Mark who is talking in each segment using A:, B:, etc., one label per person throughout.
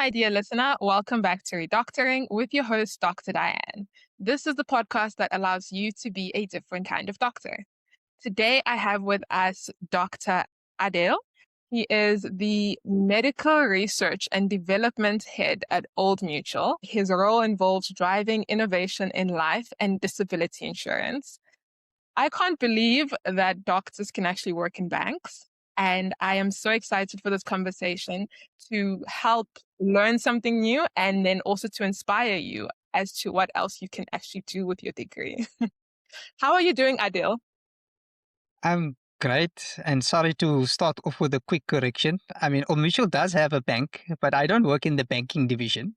A: my dear listener. Welcome back to Redoctoring with your host, Dr. Diane. This is the podcast that allows you to be a different kind of doctor. Today, I have with us Dr. Adil. He is the Medical Research and Development Head at Old Mutual. His role involves driving innovation in life and disability insurance. I can't believe that doctors can actually work in banks. And I am so excited for this conversation to help learn something new and then also to inspire you as to what else you can actually do with your degree. How are you doing, Adil?
B: I'm great, and sorry to start off with a quick correction. I mean, Old Mutual does have a bank, but I don't work in the banking division.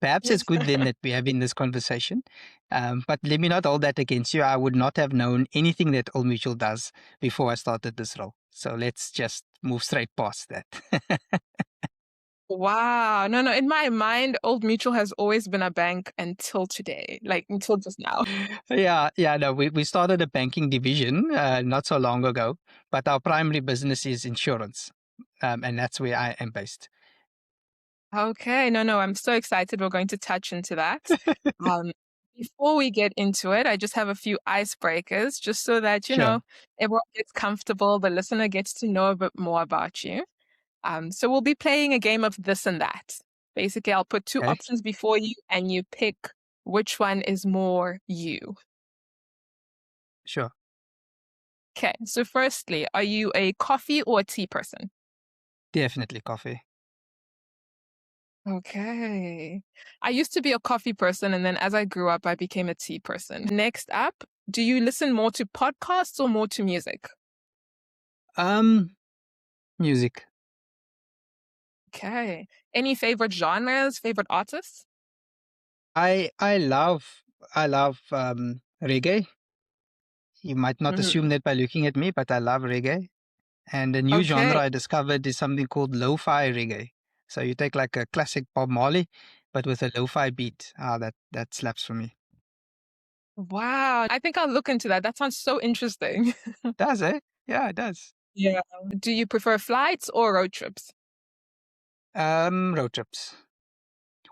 B: Perhaps it's
A: Yes.
B: good then that we're having this conversation. But let me not hold that against you. I would not have known anything that Old Mutual does before I started this role. So let's just move straight past that.
A: Wow. No, in my mind, Old Mutual has always been a bank until today, like until just now.
B: Yeah, no, we started a banking division not so long ago, but our primary business is insurance, and that's where I am based.
A: Okay. No, I'm so excited. We're going to touch into that. Um, Before we get into it, I just have a few icebreakers just so that,
B: Sure.
A: everyone gets comfortable, the listener gets to know a bit more about you. So we'll be playing a game of this and that. Basically, I'll put two
B: Okay.
A: options before you and you pick which one is more you.
B: Sure.
A: Okay. So firstly, are you a coffee or a tea person?
B: Definitely coffee.
A: Okay. I used to be a coffee person, and then as I grew up, I became a tea person. Next up, do you listen more to podcasts or more to music?
B: Um, Music.
A: Okay. Any favorite genres, favorite artists?
B: I love reggae. You might not
A: Mhm.
B: assume that by looking at me, but I love reggae. And a new genre
A: Okay.
B: I discovered is something called lo-fi reggae. So you take like a classic Bob Marley, but with a lo-fi beat. That slaps for me.
A: Wow. I think I'll look into that. That sounds so interesting.
B: Does it? Yeah, it does.
A: Yeah. Do you prefer flights or road trips?
B: Road trips.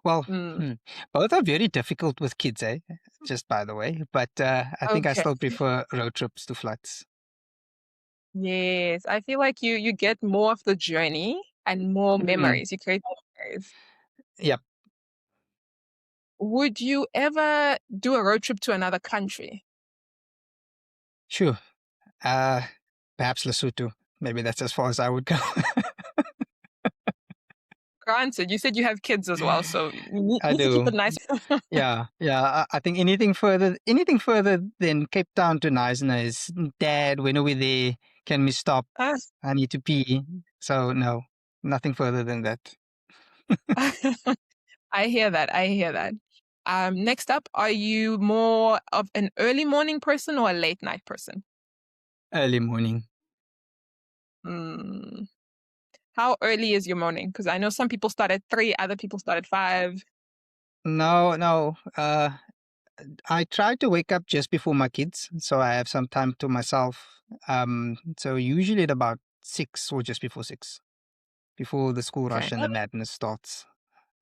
B: Well,
A: Mm,
B: both are very difficult with kids, eh? Just by the way. But I think I
A: okay.
B: still prefer road trips to flights.
A: Yes. I feel like you get more of the journey and more
B: Mm,
A: memories. You create more memories.
B: yep,
A: Would you ever do a road trip to another country?
B: sure. Uh, Perhaps Lesotho. Maybe that's as far as I would go.
A: Granted, you said you have kids as well, so you need
B: I
A: need to keep
B: do.
A: it nice.
B: Yeah. I think anything further than Cape Town to Knysna is Dad. When are we there? Can we stop?
A: Uh,
B: I need to pee. So no, nothing further than that.
A: I hear that. I hear that. Next up, are you more of an early morning person or a late night person?
B: Early morning.
A: Mm. How early is your morning? Because I know some people start at 3, other people start at 5.
B: No. I try to wake up just before my kids, so I have some time to myself. So usually at about 6 or just before 6, before the school
A: Okay.
B: rush and the madness starts.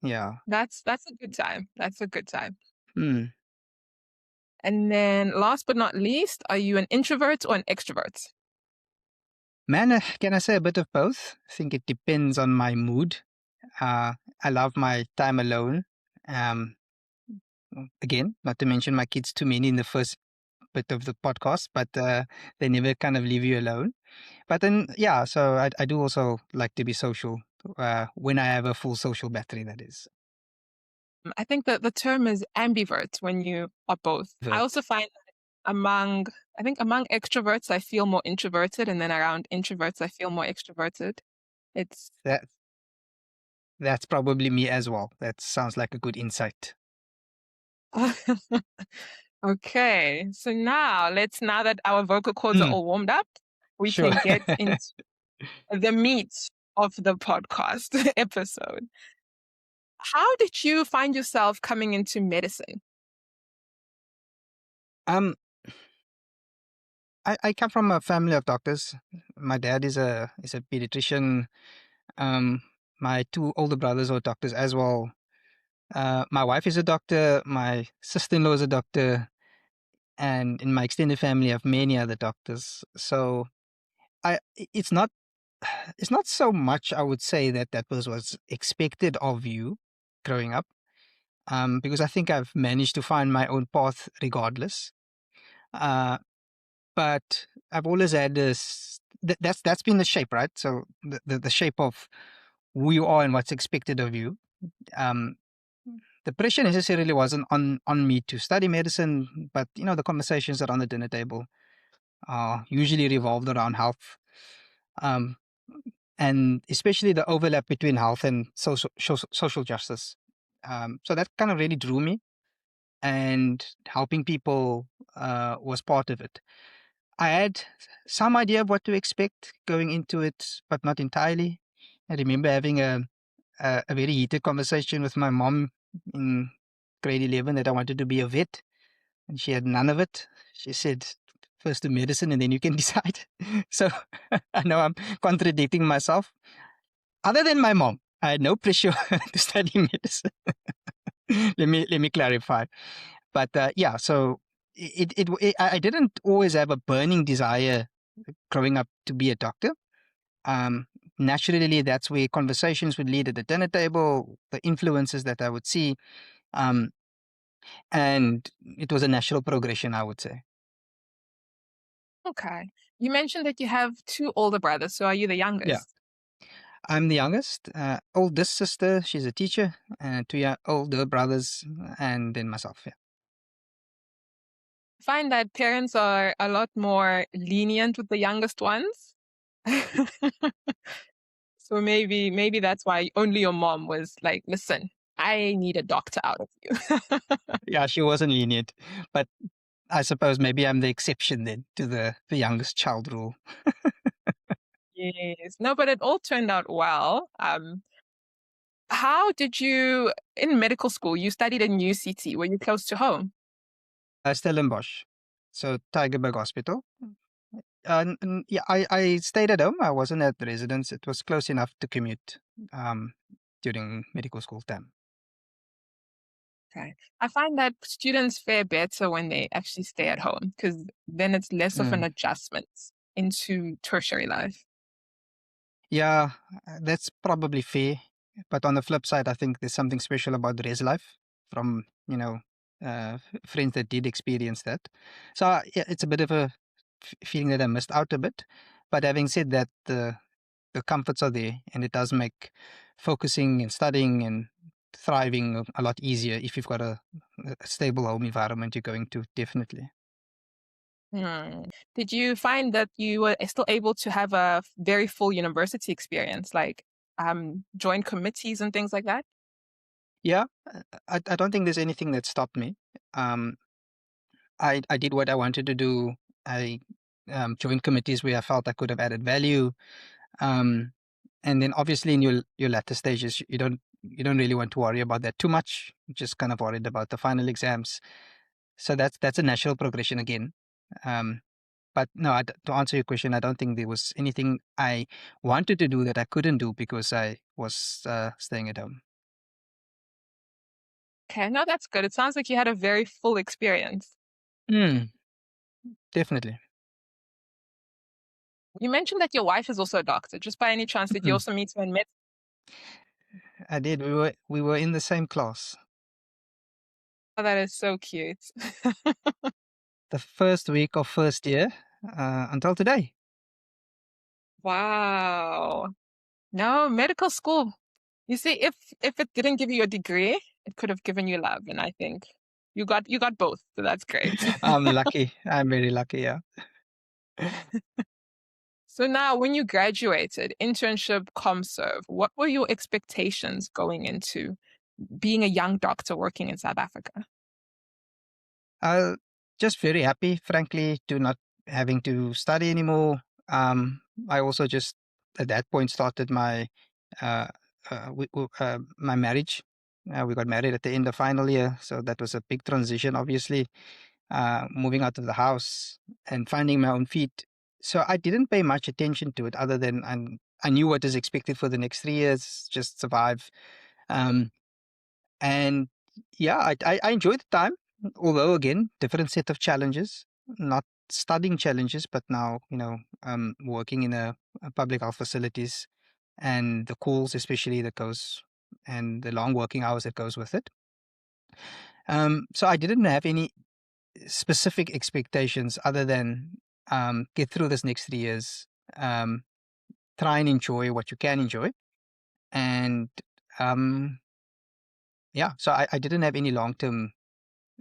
B: Yeah.
A: That's a good time. That's a good time.
B: Hmm.
A: And then last but not least, are you an introvert or an extrovert?
B: Man, can I say a bit of both? I think it depends on my mood. I love my time alone. Um, Again, not to mention my kids too many in the first bit of the podcast, but they never kind of leave you alone. But then, yeah, so I do also like to be social when I have a full social battery, that is.
A: I think that the term is ambivert when you are both. I also
B: But
A: find that among extroverts, I feel more introverted, and then around introverts, I feel more extroverted. It's
B: that, that's probably me as well. That sounds like a good insight.
A: okay. So now that our vocal cords are
B: Hmm,
A: all warmed up, we
B: sure.
A: can get into the meat of the podcast episode. How did you find yourself coming into medicine?
B: um, I come from a family of doctors. My dad is a pediatrician. Um, My two older brothers are doctors as well. My wife is a doctor. My sister-in-law is a doctor, and in my extended family, I have many other doctors. So it's not it's not so much, I would say, that was expected of you growing up, because I think I've managed to find my own path regardless. Uh, but I've always had this. That's been the shape, right? So the shape of who you are and what's expected of you. Um, the pressure necessarily wasn't on me to study medicine, but the conversations around the dinner table usually revolved around health, um, and especially the overlap between health and social justice. So that kind of really drew me, and helping people was part of it. I had some idea of what to expect going into it, but not entirely. I remember having a very heated conversation with my mom in grade 11 that I wanted to be a vet, and she had none of it. She said, first do medicine and then you can decide. So I know I'm contradicting myself. Other than my mom, I had no pressure to study medicine. Let me clarify. But yeah, so I didn't always have a burning desire growing up to be a doctor. Um, Naturally, that's where conversations would lead at the dinner table, the influences that I would see, um, and it was a natural progression, I would say.
A: Okay. You mentioned that you have two older brothers, so are you the
B: Yeah,
A: youngest?
B: I'm the youngest. Oldest sister, she's a teacher, and two older brothers, and then myself. Yeah.
A: I find that parents are a lot more lenient with the youngest ones. So maybe that's why only your mom was like, listen, I need a doctor out of you.
B: Yeah, she wasn't lenient, but I suppose maybe I'm the exception then to the youngest child rule.
A: Yes. No, but it all turned out well. How did you, in medical school, you studied in UCT? Were you close to home?
B: Stellenbosch, so Tygerberg Hospital. Yeah, I stayed at home. I wasn't at the residence. It was close enough to commute um, during medical school time.
A: Okay. I find that students fare better when they actually stay at home because then it's less of an
B: Mm.
A: adjustment into tertiary life.
B: Yeah, that's probably fair. But on the flip side, I think there's something special about res life from, friends that did experience that. So yeah, it's a bit of a feeling that I missed out a bit. But having said that, the comforts are there, and it does make focusing and studying and thriving a lot easier if you've got a stable home environment you're going to, definitely.
A: Hmm. Did you find that you were still able to have a very full university experience, like join committees and things like that?
B: Yeah, I don't think there's anything that stopped me. Um, I did what I wanted to do. I joined committees where I felt I could have added value. Um, and then obviously in your latter stages, you don't really want to worry about that too much. You're just kind of worried about the final exams. So that's a natural progression again. Um, but no, to answer your question, I don't think there was anything I wanted to do that I couldn't do because I was staying at home.
A: Okay, no, that's good. It sounds like you had a very full experience.
B: Mm, definitely.
A: You mentioned that your wife is also a doctor. Just by any chance, did you
B: Mm,
A: also meet her in med?
B: I did. We were in the same class.
A: Oh, that is so cute.
B: The first week of first year until today.
A: Wow. No, medical school. You see, if it didn't give you a degree, it could have given you love, and I think you got both, so that's great.
B: I'm lucky. I'm very lucky. Yeah.
A: So now, when you graduated, internship, ComServe, what were your expectations going into being a young doctor working in South Africa?
B: Uh, just very happy, frankly, to not having to study anymore. I also just at that point started uh, my marriage. We got married at the end of final year, so that was a big transition, obviously. Moving out of the house and finding my own feet. So I didn't pay much attention to it, other than I knew what is expected for the next 3 years, just survive. Um, and yeah, I enjoyed the time, although again, different set of challenges, not studying challenges, but now, working in a public health facilities and the calls, especially that goes and the long working hours that goes with it. So I didn't have any specific expectations other than get through this next 3 years, um, try and enjoy what you can enjoy. And um, yeah, so I didn't have any long term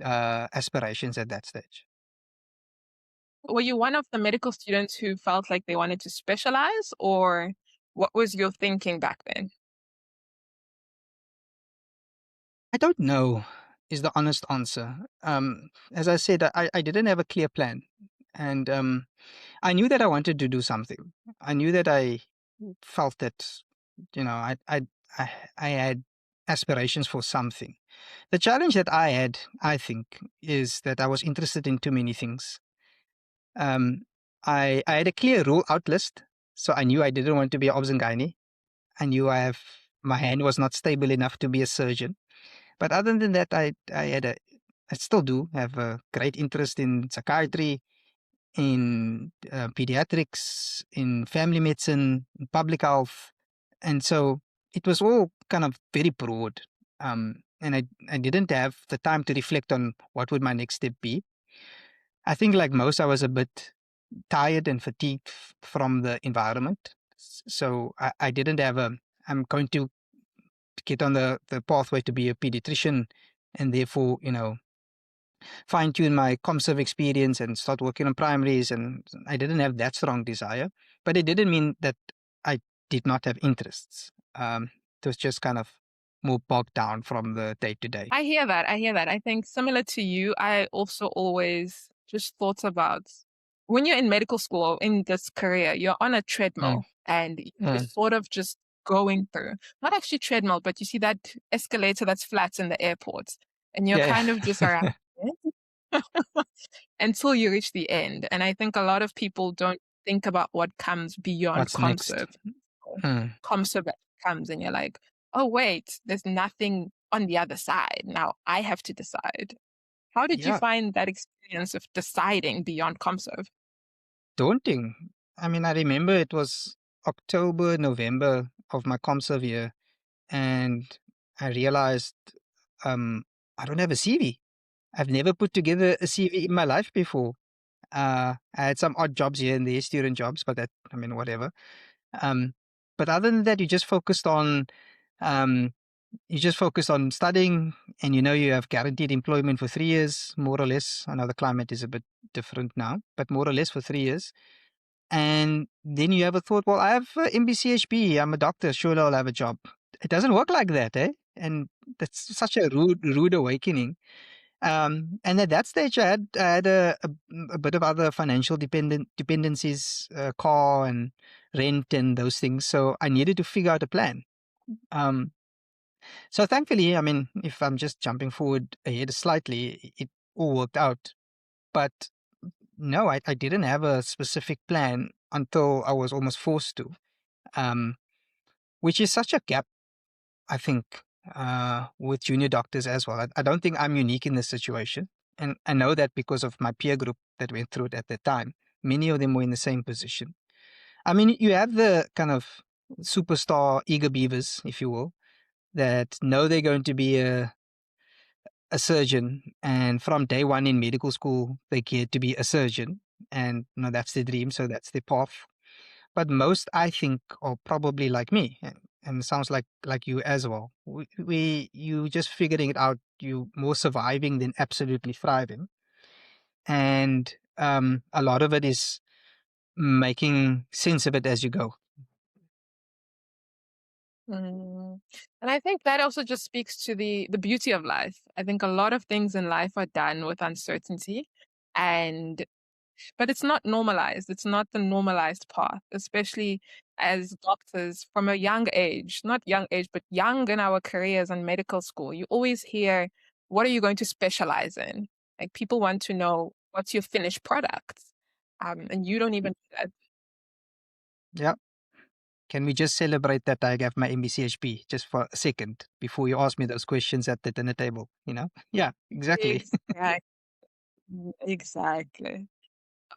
B: aspirations at that stage.
A: Were you one of the medical students who felt like they wanted to specialize, or what was your thinking back then?
B: I don't know, is the honest answer. As I said, I didn't have a clear plan. And I knew that I wanted to do something. I knew that I felt that, you know, I, I had aspirations for something. The challenge that I had, I think, is that I was interested in too many things. Um, I had a clear rule out list, so I knew I didn't want to be an obs and gynae. I knew my hand was not stable enough to be a surgeon. But other than that, I still do have a great interest in psychiatry, in pediatrics, in family medicine, in public health, and so it was all kind of very broad. And I didn't have the time to reflect on what would my next step be. I think, like most, I was a bit tired and fatigued from the environment. So I didn't have a, I'm going to get on the pathway to be a pediatrician and therefore, fine tune my ComServe experience and start working on primaries. And I didn't have that strong desire, but it didn't mean that I did not have interests. It was just kind of more bogged down from the day to day.
A: I hear that. I hear that. I think similar to you, I also always just thought about when you're in medical school in this career, you're on a
B: Mm,
A: treadmill and you're
B: mm.
A: sort of just going through, not actually treadmill, but you see that escalator that's flat in the airport and you're
B: Yeah.
A: kind of just around it until you reach the end. And I think a lot of people don't think about what comes beyond
B: What's next?
A: ComServe.
B: Mm,
A: ComServe comes and you're like, oh, wait, there's nothing on the other side. Now I have to decide. How did you
B: yeah.
A: find that experience of deciding beyond ComServe?
B: Daunting. I mean, I remember it was October, November of my ComServe year, and I realized um, I don't have a CV. I've never put together a CV in my life before. I had some odd jobs here and there, student jobs, but that, I mean, whatever. Um, but other than that, um, you just focused on studying, and you have guaranteed employment for 3 years, more or less. I know the climate is a bit different now, but more or less for 3 years. And then you have a thought, well, I have MBCHB, I'm a doctor, surely I'll have a job. It doesn't work like that, eh? And that's such a rude awakening. And at that stage, I had a bit of other financial dependencies, car and rent and those things. So I needed to figure out a plan. Um, so thankfully, I mean, if I'm just jumping forward ahead slightly, it all worked out. But no, I didn't have a specific plan until I was almost forced to, um, which is such a gap, I think, with junior doctors as well. I don't think I'm unique in this situation. And I know that because of my peer group that went through it at the time. Many of them were in the same position. I mean, you have the kind of superstar eager beavers, if you will, that know they're going to be a surgeon. And from day one in medical school, they get to be a surgeon. And that's their dream. So that's their path. But most, I think, are probably like me, and it sounds like you as well. You just figuring it out. You more surviving than absolutely thriving, and a lot of it is making sense of it as you go.
A: Mm. And I think that also just speaks to the beauty of life. I think a lot of things in life are done with uncertainty, and but it's not normalized. It's not the normalized path, especially as doctors from a young age, not young age, but young in our careers in medical school. You always hear, what are you going to specialize in? Like people want to know what's your finished product. And you don't even do that.
B: Yeah, Can we just celebrate that I have my MBCHP just for a second before you ask me those questions at the dinner table? Yeah, exactly.
A: Exactly. Exactly.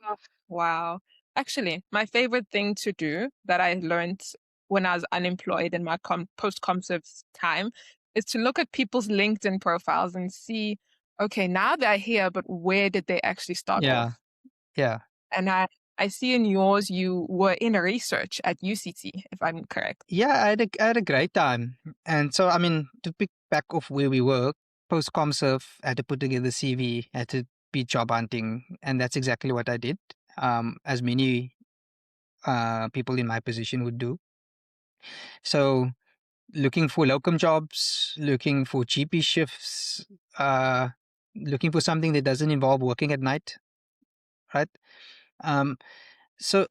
A: Oh, wow. Actually, my favorite thing to do that I learned when I was unemployed in my post-comserve time is to look at people's LinkedIn profiles and see, okay, now they're here, but where did they actually start
B: Yeah,
A: off?
B: yeah.
A: And I see in yours, you were in research at UCT, if I'm correct.
B: Yeah, I had a great time. And so, I mean, to pick back off where we were, post ComSurf, I had to put together CV, had to be job hunting, and that's exactly what I did. As many people in my position would do. So, looking for locum jobs, looking for GP shifts, uh, looking for something that doesn't involve working at night, right? Um, so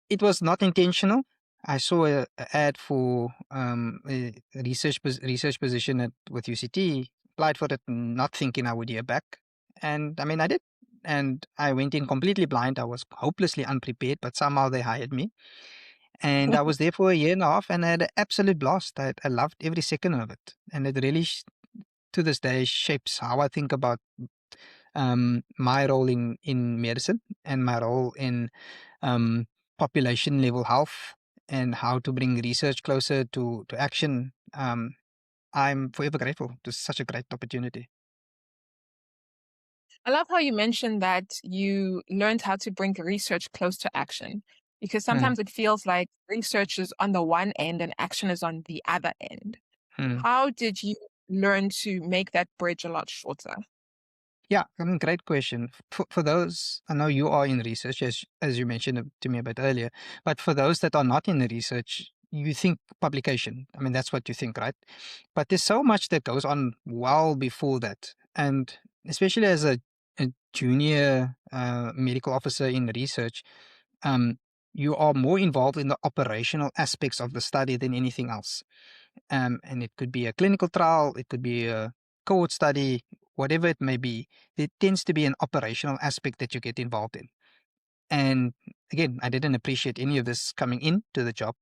B: it was not intentional. I saw a ad for a research position with UCT. Applied for it, not thinking I would hear back, and I mean I did. And I went in completely blind. I was hopelessly unprepared, but somehow they hired me. And I was there for a year and a half, and I had an absolute blast. I loved every second of it, and it really, to this day, shapes how I think about my role in medicine and my role in um, population level health and how to bring research closer to action. I'm forever grateful to such a great opportunity.
A: I love how you mentioned that you learned how to bring research close to action, because
B: Mm,
A: sometimes it feels like research is on the one end and action is on the other end.
B: mm.
A: How did you learn to make that bridge a lot shorter?
B: Yeah, I mean, great question. For those, I know you are in research, as you mentioned to me a bit earlier, but for those that are not in the research, you think publication. I mean, that's what you think, right? But there's so much that goes on well before that, and especially as a junior medical officer in research, um, you are more involved in the operational aspects of the study than anything else. And it could be a clinical trial, it could be a cohort study, whatever it may be. There tends to be an operational aspect that you get involved in. And again, I didn't appreciate any of this coming into the job,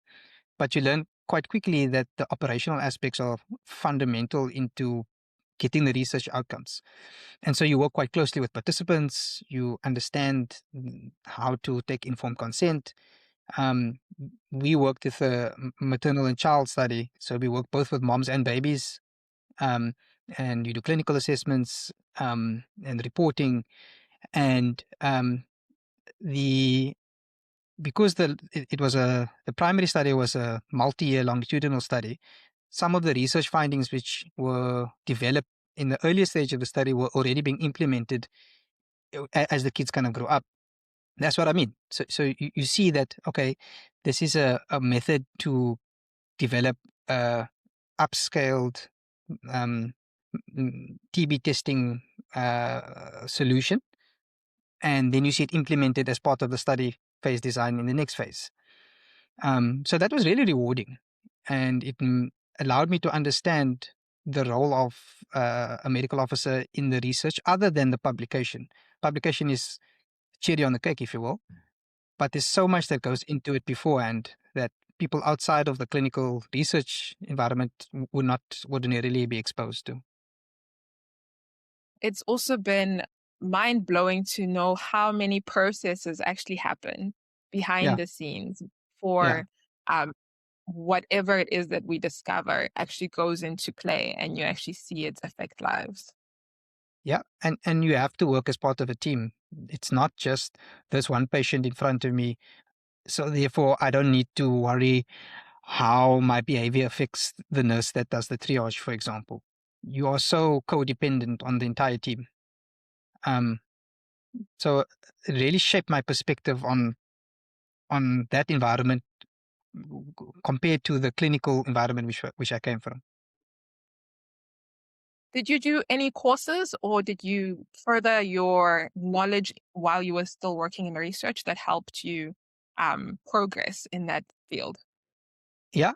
B: but you learn quite quickly that the operational aspects are fundamental into getting the research outcomes. And so you work quite closely with participants, you understand how to take informed consent. um, we worked with a maternal and child study, so we work both with moms and babies, um, and you do clinical assessments and reporting, and the because it was the primary study was a multi-year longitudinal study. Some of the research findings which were developed in the earlier stage of the study were already being implemented as the kids kind of grow up. That's what I mean. So you see that, okay, this is a method to develop a upscaled um, TB testing solution, and then you see it implemented as part of the study phase design in the next phase. So that was really rewarding, and it allowed me to understand the role of a medical officer in the research other than the publication. Publication is cherry on the cake, if you will, but there's so much that goes into it beforehand that people outside of the clinical research environment would not ordinarily be exposed to.
A: It's also been mind blowing to know how many processes actually happen behind
B: Yeah,
A: the scenes
B: yeah,
A: for um, whatever it is that we discover actually goes into play and you actually see it affect lives.
B: yeah. And you have to work as part of a team. It's not just this one patient in front of me. So therefore, I don't need to worry how my behavior affects the nurse that does the triage, for example. You are so codependent on the entire team. Um, so it really shaped my perspective on that environment compared to the clinical environment which I came from.
A: Did you do any courses or did you further your knowledge while you were still working in research that helped you progress in that field?
B: Yeah.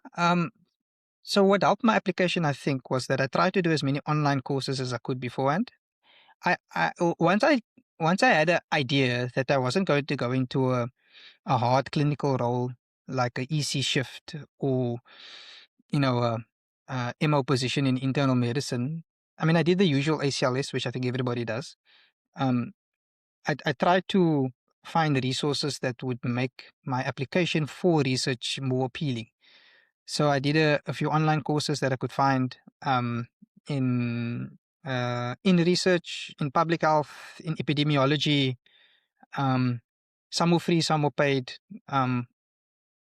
B: So what helped my application, I think, was that I tried to do as many online courses as I could beforehand. Once I had an idea that I wasn't going to go into a hard clinical role, like a EC shift or, you know, a MO position in internal medicine. I mean, I did the usual ACLS, which I think everybody does. Um, I tried to find the resources that would make my application for research more appealing. So I did a few online courses that I could find in research, in public health, in epidemiology. Um, some were free, some were paid. Um,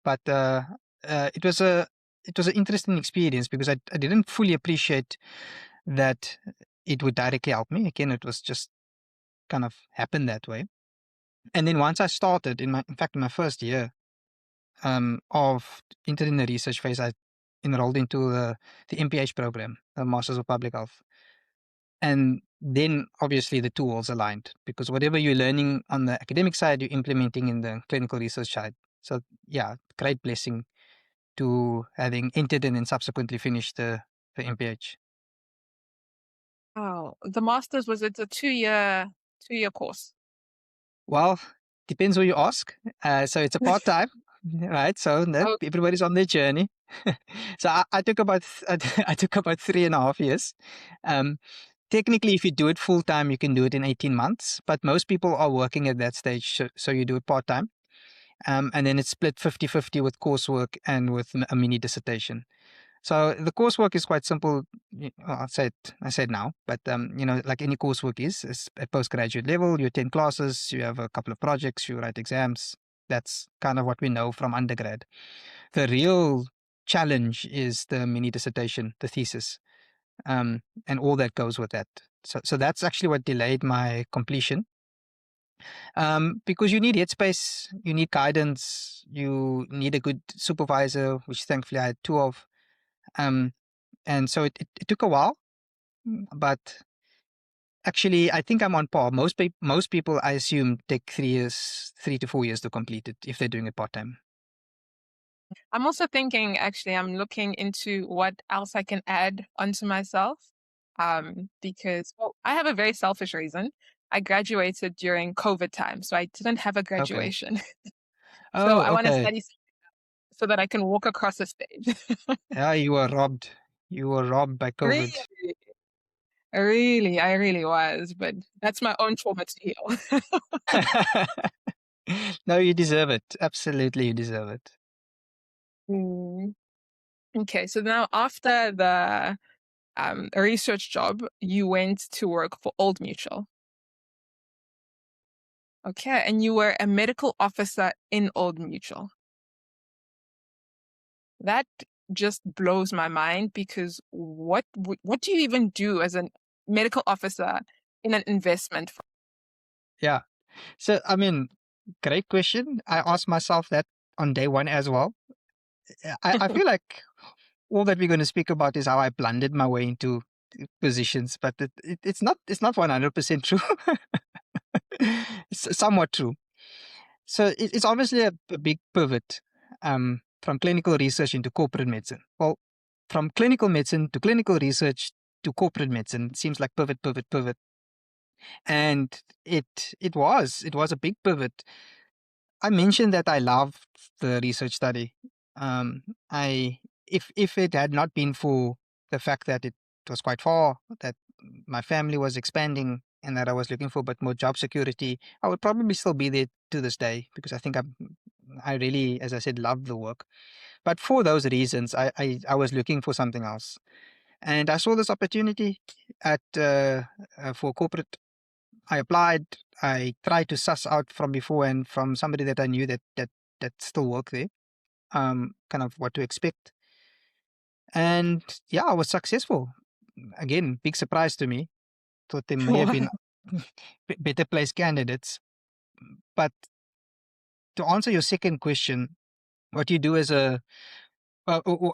B: but it was an interesting experience because I didn't fully appreciate that it would directly help me. Again, it was just kind of happened that way. And then once I started in fact, in my first year of entering the research phase, I enrolled into the MPH program, the Masters of Public Health. And then obviously the two worlds aligned because whatever you're learning on the academic side, you're implementing in the clinical research side. So yeah, great blessing to having entered and then subsequently finished the MPH.
A: Oh, the master's, was it a two-year course?
B: Well, depends who you ask. So it's a part time, right? So that
A: Oh,
B: everybody's on their journey. So I took about I took about 3.5 years. Um, Technically, if you do it full time, you can do it in 18 months. But most people are working at that stage, so you do it part time. And then it's split 50-50 with coursework and with a mini dissertation. So the coursework is quite simple. Well, I said now, but you know, like any coursework is at postgraduate level. You attend classes, you have a couple of projects, you write exams. That's kind of what we know from undergrad. The real challenge is the mini dissertation, the thesis, and all that goes with that. So that's actually what delayed my completion. Because you need headspace, you need guidance, you need a good supervisor, which thankfully I had two of. Um, and so it took a while, but actually I think I'm on par. Most people I assume take 3 years, 3 to 4 years to complete it if they're doing it part time.
A: I'm also thinking, actually, I'm looking into what else I can add onto myself. Because, well, I have a very selfish reason. I graduated during COVID time, so I didn't have a
B: Okay.
A: graduation. So
B: Oh,
A: I want to
B: okay.
A: study so that I can walk across the stage.
B: Yeah, you were robbed. You were robbed by
A: Really,
B: COVID.
A: I really was, but that's my own trauma to heal.
B: No, you deserve it. Absolutely, you deserve it.
A: Mm. Okay, so now after the research job, you went to work for Old Mutual. Okay, and you were a medical officer in Old Mutual. That just blows my mind because what do you even do as a medical officer in an investment firm?
B: Yeah. So, I mean, great question. I asked myself that on day one as well. I feel like all that we're going to speak about is how I blundered my way into positions, but it's not 100% true. It's somewhat true. So it's obviously a big pivot from clinical research into corporate medicine. Well, from clinical medicine to clinical research to corporate medicine seems like pivot, pivot, pivot, and it was a big pivot. I mentioned that I loved the research study. I if it had not been for the fact that it was quite far, that my family was expanding, and that I was looking for a bit more job security, I would probably still be there to this day because I think I really, as I said, love the work. But for those reasons, I was looking for something else, and I saw this opportunity at for corporate. I applied. I tried to suss out from before and from somebody that I knew that still worked there, kind of what to expect. And yeah, I was successful. Again, big surprise to me. Thought there may have been
A: Wow.
B: better placed candidates. But to answer your second question, what you do as a uh, uh, uh,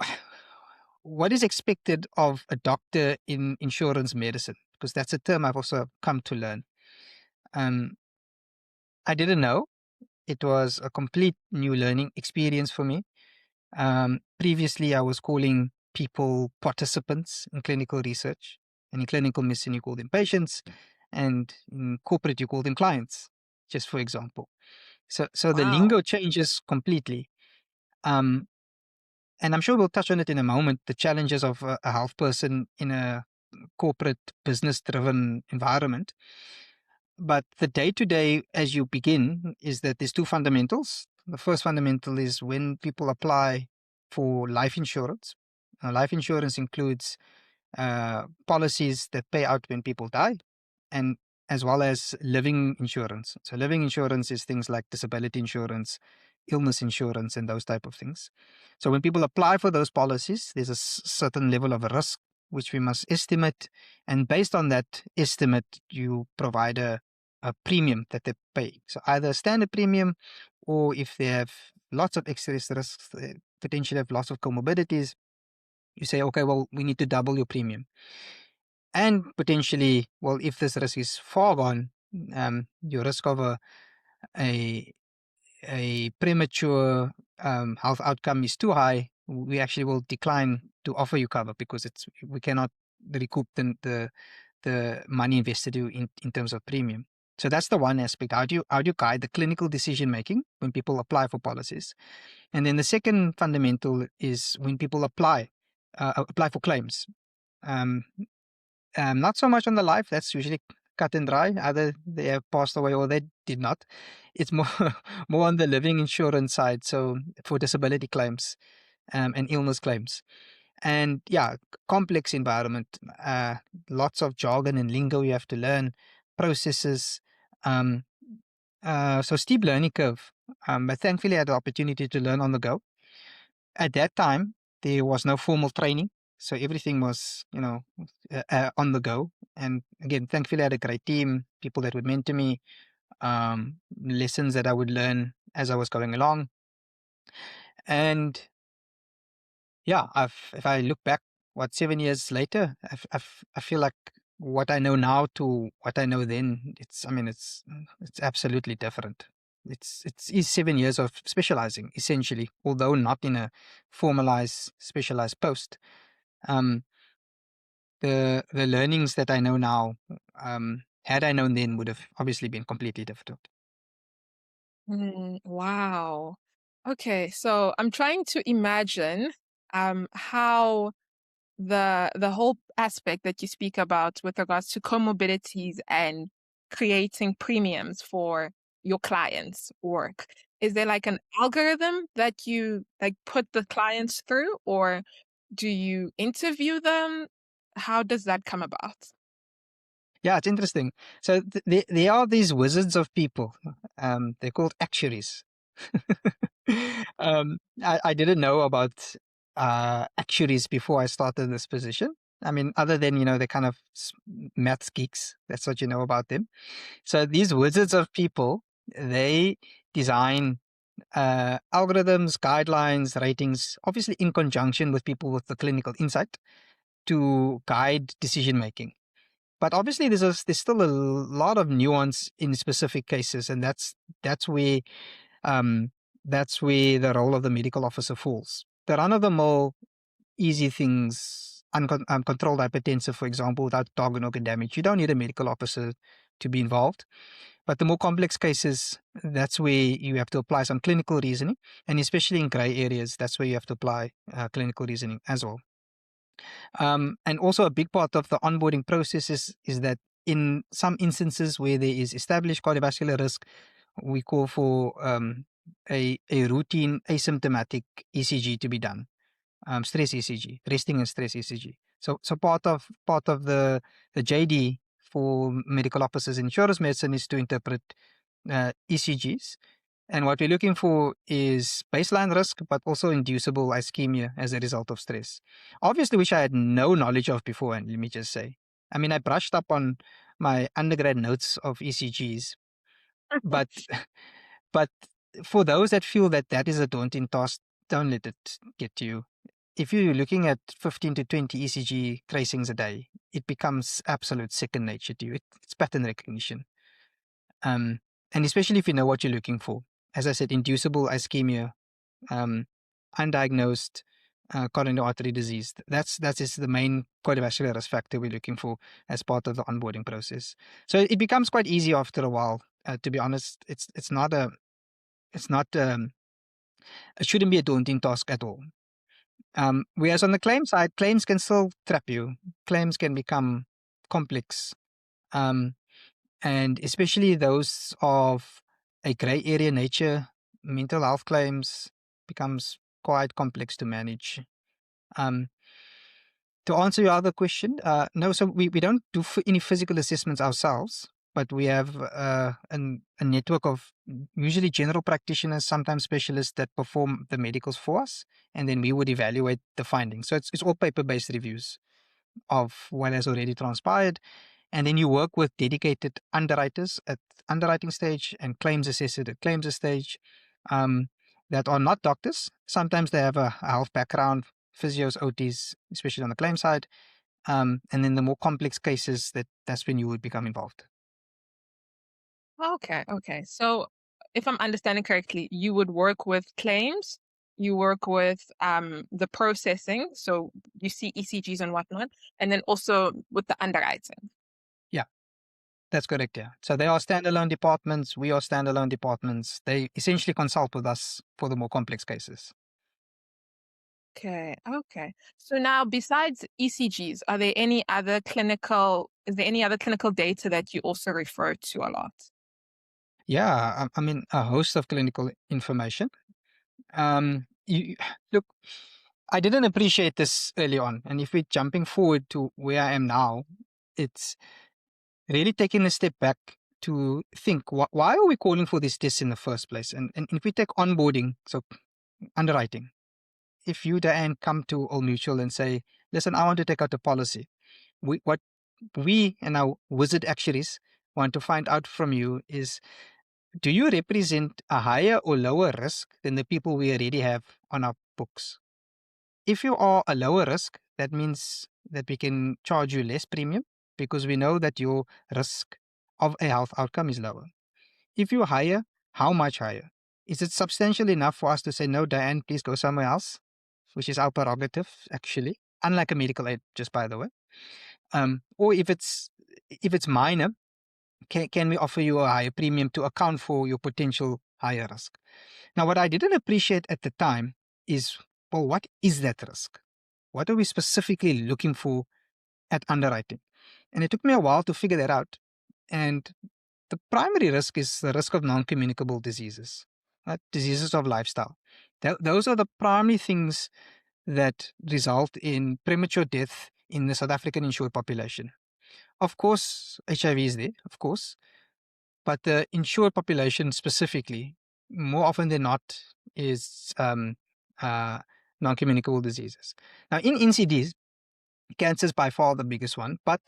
B: what is expected of a doctor in insurance medicine? Because that's a term I've also come to learn. Um, I didn't know. It was a complete new learning experience for me. Previously, I was calling people participants in clinical research, and in clinical medicine, you call them patients, and in corporate, you call them clients, just for example. So the
A: Wow.
B: lingo changes completely. Um, and I'm sure we'll touch on it in a moment, the challenges of a health person in a corporate business driven environment. But the day to day, as you begin, is that there's two fundamentals. The first fundamental is when people apply for life insurance. Life insurance includes policies that pay out when people die, and as well as living insurance. So living insurance is things like disability insurance, illness insurance, and those type of things. So when people apply for those policies, there's a certain level of risk which we must estimate, and based on that estimate, you provide a premium that they pay. So either a standard premium, or if they have lots of excess risks, potentially have lots of comorbidities, you say, okay, well, we need to double your premium. And potentially, well, if this risk is far gone, your risk of a, a premature health outcome is too high, we actually will decline to offer you cover because we cannot recoup the money invested in terms of premium. So that's the one aspect. How do you guide the clinical decision making when people apply for policies? And then the second fundamental is when people apply for claims. Um, not so much on the life. That's usually cut and dry. Either they have passed away or they did not. It's more more on the living insurance side. So for disability claims and illness claims, and yeah, complex environment. Lots of jargon and lingo you have to learn, processes. Um, so steep learning curve. But thankfully, I had the opportunity to learn on the go. At that time, there was no formal training, so everything was, on the go. And again, thankfully, I had a great team, people that would mentor me, lessons that I would learn as I was going along. And yeah, if I look back, 7 years later, I feel like what I know now to what I know then, it's absolutely different. It's 7 years of specializing essentially, although not in a formalized specialized post. Um, the learnings that I know now, had I known then, would have obviously been completely different.
A: Wow. Okay, so I'm trying to imagine how the whole aspect that you speak about with regards to comorbidities and creating premiums for your clients work. Is there like an algorithm that you like put the clients through, or do you interview them? How does that come about?
B: Yeah, it's interesting. So there are these wizards of people. They're called actuaries. I didn't know about actuaries before I started this position. I mean, other than, they're kind of maths geeks. That's what you know about them. So these wizards of people, they design algorithms, guidelines, ratings, obviously in conjunction with people with the clinical insight to guide decision making. But obviously, there's still a lot of nuance in specific cases, and that's where um, that's where the role of the medical officer falls. The run of the mill easy things, uncontrolled hypertensive, for example, without target organ damage, you don't need a medical officer to be involved. But the more complex cases, that's where you have to apply some clinical reasoning, and especially in gray areas, that's where you have to apply clinical reasoning as well. And also a big part of the onboarding process is that in some instances where there is established cardiovascular risk, we call for a routine asymptomatic ECG to be done, stress ECG, resting and stress ECG. So part of the JD for medical officers in insurance medicine is to interpret ECGs. And what we're looking for is baseline risk, but also inducible ischemia as a result of stress. Obviously, which I had no knowledge of before, and let me just say. I mean, I brushed up on my undergrad notes of ECGs, but but for those that feel that that is a daunting task, don't let it get to you. If you're looking at 15 to 20 ECG tracings a day, it becomes absolute second nature to you. It's pattern recognition. Um, and especially if you know what you're looking for. As I said, inducible ischemia, um, undiagnosed coronary artery disease. That is the main cardiovascular risk factor we're looking for as part of the onboarding process. So it becomes quite easy after a while. To be honest, it's not It shouldn't be a daunting task at all. Whereas on the claim side, claims can still trap you. Claims can become complex, um, and especially those of a grey area nature. Mental health claims becomes quite complex to manage. Um, to answer your other question, no, so we don't do any physical assessments ourselves, but we have a network of usually general practitioners, sometimes specialists that perform the medicals for us, and then we would evaluate the findings. So it's all paper-based reviews of what has already transpired, and then you work with dedicated underwriters at underwriting stage and claims assessors at claims stage, um, that are not doctors. Sometimes they have a health background, physios, OTs, especially on the claim side. And then the more complex cases, that's when you would become involved.
A: Okay, okay. So if I'm understanding correctly, you would work with claims, you work with the processing, so you see ECGs and whatnot, and then also with the underwriting.
B: Yeah, that's correct. Yeah. So they are standalone departments. We are standalone departments. They essentially consult with us for the more complex cases.
A: Okay, okay. So now besides ECGs, are there any other is there any other clinical data that you also refer to a lot?
B: Yeah, I mean, a host of clinical information. You, look, I didn't appreciate this early on. And if we're jumping forward to where I am now, it's really taking a step back to think, why are we calling for these tests in the first place? And if we take onboarding, so underwriting, if you, Diane, come to Old Mutual and say, listen, I want to take out a policy, what we and our wizard actuaries want to find out from you is, do you represent a higher or lower risk than the people we already have on our books? If you are a lower risk, that means that we can charge you less premium because we know that your risk of a health outcome is lower. If you're higher, how much higher? Is it substantial enough for us to say, no, Diane, please go somewhere else, which is our prerogative, actually, unlike a medical aid, just by the way. Or if it's minor, can we offer you a higher premium to account for your potential higher risk? Now, what I didn't appreciate at the time is, well, what is that risk? What are we specifically looking for at underwriting? And it took me a while to figure that out. And the primary risk is the risk of non-communicable diseases, right? Diseases of lifestyle. Those are the primary things that result in premature death in the South African insured population. Of course, HIV is there, of course, but the insured population specifically, more often than not, is uh, non-communicable diseases. Now, in NCDs, cancer is by far the biggest one, but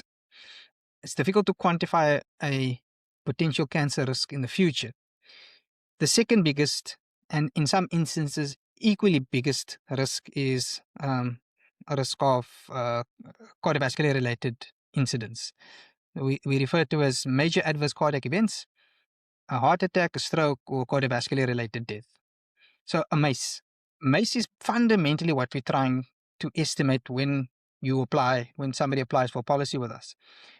B: it's difficult to quantify a potential cancer risk in the future. The second biggest, and in some instances, equally biggest risk is a risk of cardiovascular related incidents. We refer to as major adverse cardiac events, a heart attack, a stroke, or cardiovascular related death. So a MACE. MACE is fundamentally what we're trying to estimate when somebody applies for policy with us.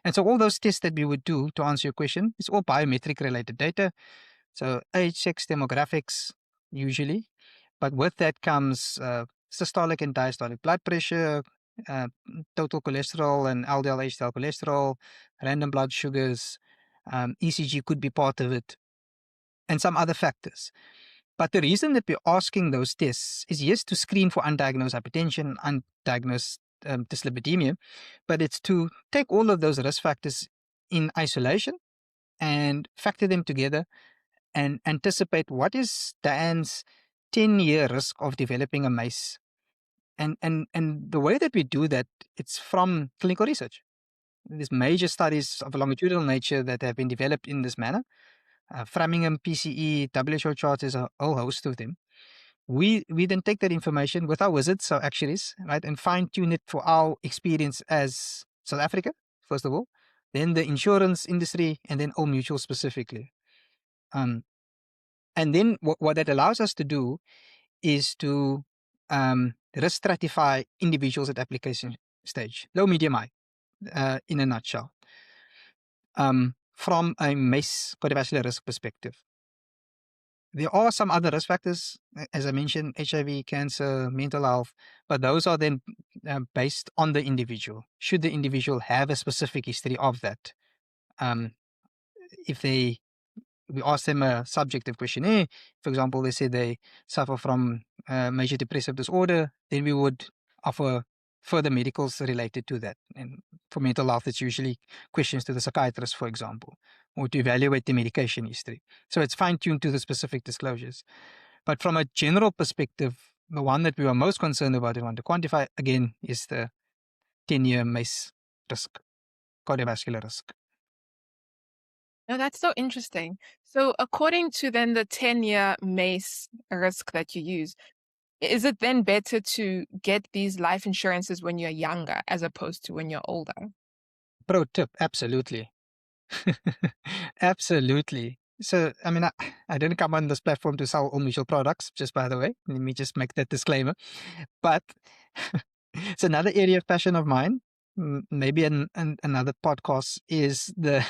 B: And so all those tests that we would do to answer your question, it's all biometric related data. So age, sex, demographics, usually. But with that comes systolic and diastolic blood pressure, uh, total cholesterol and LDL, HDL cholesterol, random blood sugars, ECG could be part of it, and some other factors. But the reason that we're asking those tests is, yes, to screen for undiagnosed hypertension, undiagnosed dyslipidemia, but it's to take all of those risk factors in isolation and factor them together and anticipate what is Diane's 10-year risk of developing a MACE. And the way that we do that, it's from clinical research. There's major studies of a longitudinal nature that have been developed in this manner. Framingham, PCE, WHO charts, there's a whole host of them. We then take that information with our wizards, our actuaries, right, and fine tune it for our experience as South Africa, first of all, then the insurance industry, and then Old Mutual specifically. And then what that allows us to do is to risk stratify individuals at application stage, low, medium, high, in a nutshell, from a MACE cardiovascular risk perspective. There are some other risk factors, as I mentioned, HIV, cancer, mental health, but those are then based on the individual. Should the individual have a specific history of that? Um, if we ask them a subjective questionnaire, for example, they say they suffer from major depressive disorder, then we would offer further medicals related to that. And for mental health, it's usually questions to the psychiatrist, for example, or to evaluate the medication history. So it's fine tuned to the specific disclosures. But from a general perspective, the one that we are most concerned about and want to quantify again is the 10-year MACE risk, cardiovascular risk.
A: No, that's so interesting. So according to then the 10-year MACE risk that you use, is it then better to get these life insurances when you're younger as opposed to when you're older?
B: Pro tip, absolutely. Absolutely. So, I mean, I didn't come on this platform to sell all mutual products, just by the way. Let me just make that disclaimer. But it's another area of passion of mine. Maybe another podcast is the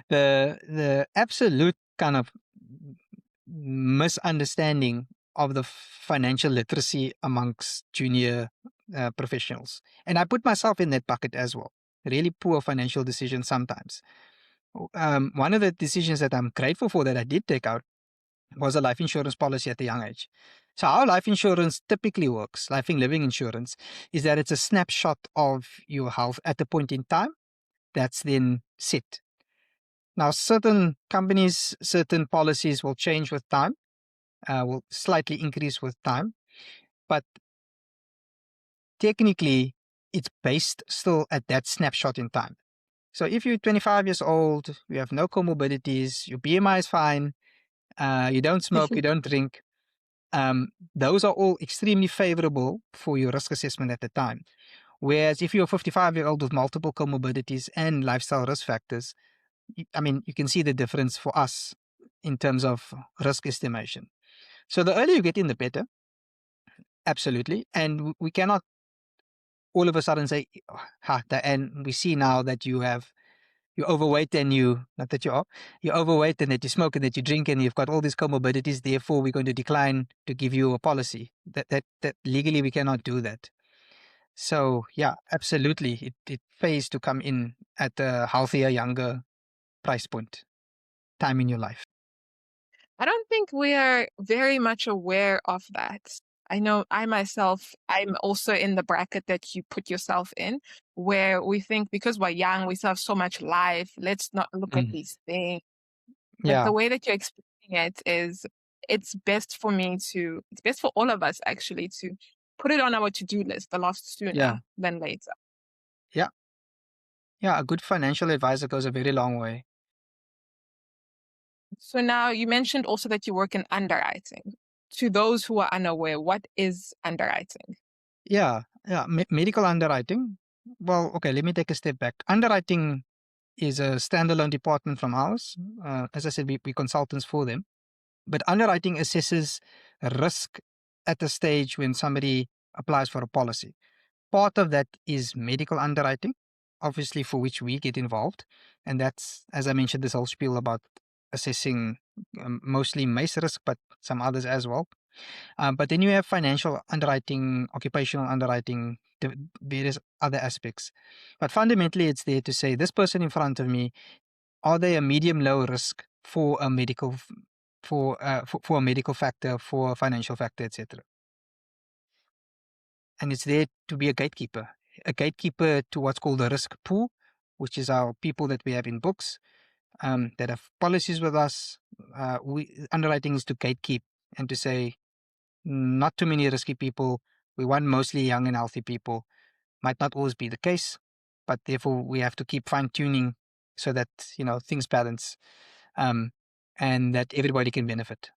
B: the absolute kind of misunderstanding of the financial literacy amongst junior professionals, and I put myself in that bucket as well. Really poor financial decisions sometimes. One of the decisions that I'm grateful for that I did take out was a life insurance policy at a young age. So how life insurance typically works, life and living insurance, is that it's a snapshot of your health at a point in time that's then set. Now, certain companies, certain policies will change with time, will slightly increase with time, but technically it's based still at that snapshot in time. So if you're 25 years old, you have no comorbidities, your BMI is fine, you don't smoke, you don't drink, those are all extremely favorable for your risk assessment at the time. Whereas if you're a 55-year-old with multiple comorbidities and lifestyle risk factors, I mean, you can see the difference for us in terms of risk estimation. So the earlier you get in, the better. Absolutely. And we cannot all of a sudden say, and we see now that you're overweight and not that you are, you're overweight and that you smoke and that you drink and you've got all these comorbidities, therefore we're going to decline to give you a policy. That legally we cannot do that. So yeah, absolutely. It pays to come in at a healthier, younger price point, time in your life.
A: I don't think we are very much aware of that. I know I myself, I'm also in the bracket that you put yourself in, where we think because we're young, we still have so much life, let's not look at these things. But
B: Yeah,
A: the way that you're explaining it is it's best for all of us actually to put it on our to-do list a lot
B: yeah,
A: sooner than later.
B: yeah, yeah. A good financial advisor goes a very long way.
A: So now you mentioned also that you work in underwriting. To those who are unaware, what is underwriting?
B: Yeah, yeah. Medical underwriting. Well, okay, let me take a step back. Underwriting is a standalone department from ours. As I said, we consultants for them. But underwriting assesses risk at the stage when somebody applies for a policy. Part of that is medical underwriting, obviously, for which we get involved. And that's, as I mentioned, this whole spiel about assessing mostly MACE risk, but some others as well. But then you have financial underwriting, occupational underwriting, various other aspects. But fundamentally, it's there to say this person in front of me, are they a medium low risk for a medical for a medical factor, for a financial factor, etc. And it's there to be a gatekeeper to what's called the risk pool, which is our people that we have in books that have policies with us. Underwriting is to gatekeep and to say not too many risky people. We want mostly young and healthy people. Might not always be the case, but therefore we have to keep fine tuning so that things balance and that everybody can benefit.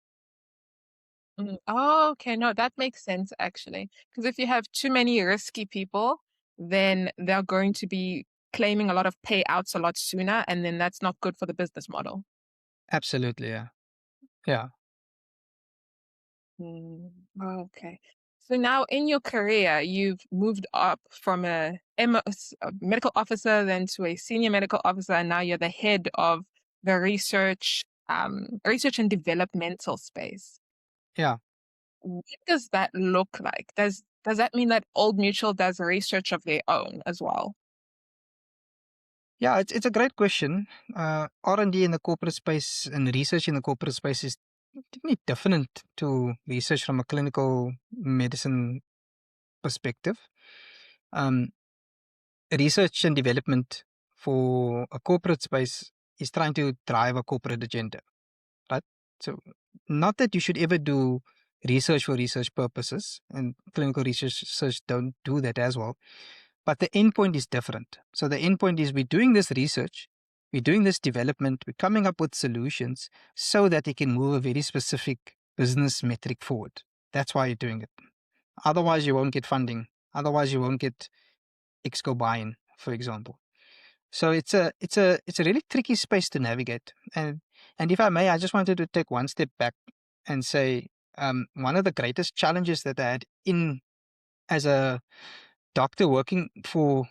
A: Oh, okay. No, that makes sense actually. Because if you have too many risky people, then they're going to be claiming a lot of payouts a lot sooner, and then that's not good for the business model.
B: Absolutely, yeah, yeah,
A: Mm, okay. So now in your career, you've moved up from a medical officer, then to a senior medical officer, and now you're the head of the research research and developmental space.
B: Yeah.
A: What does that look like? Does that mean that Old Mutual does research of their own as well?
B: Yeah, it's a great question. R&D in the corporate space and research in the corporate space is definitely different to research from a clinical medicine perspective. Um, Research and development for a corporate space is trying to drive a corporate agenda, right? So, not that you should ever do research for research purposes, and clinical research don't do that as well. But the endpoint is different. So the endpoint is we're doing this research, we're doing this development, we're coming up with solutions so that it can move a very specific business metric forward. That's why you're doing it. Otherwise, you won't get funding. Otherwise, you won't get Exco buy-in, for example. So it's a really tricky space to navigate. And if I may, I just wanted to take one step back and say one of the greatest challenges that I had in as a doctor working for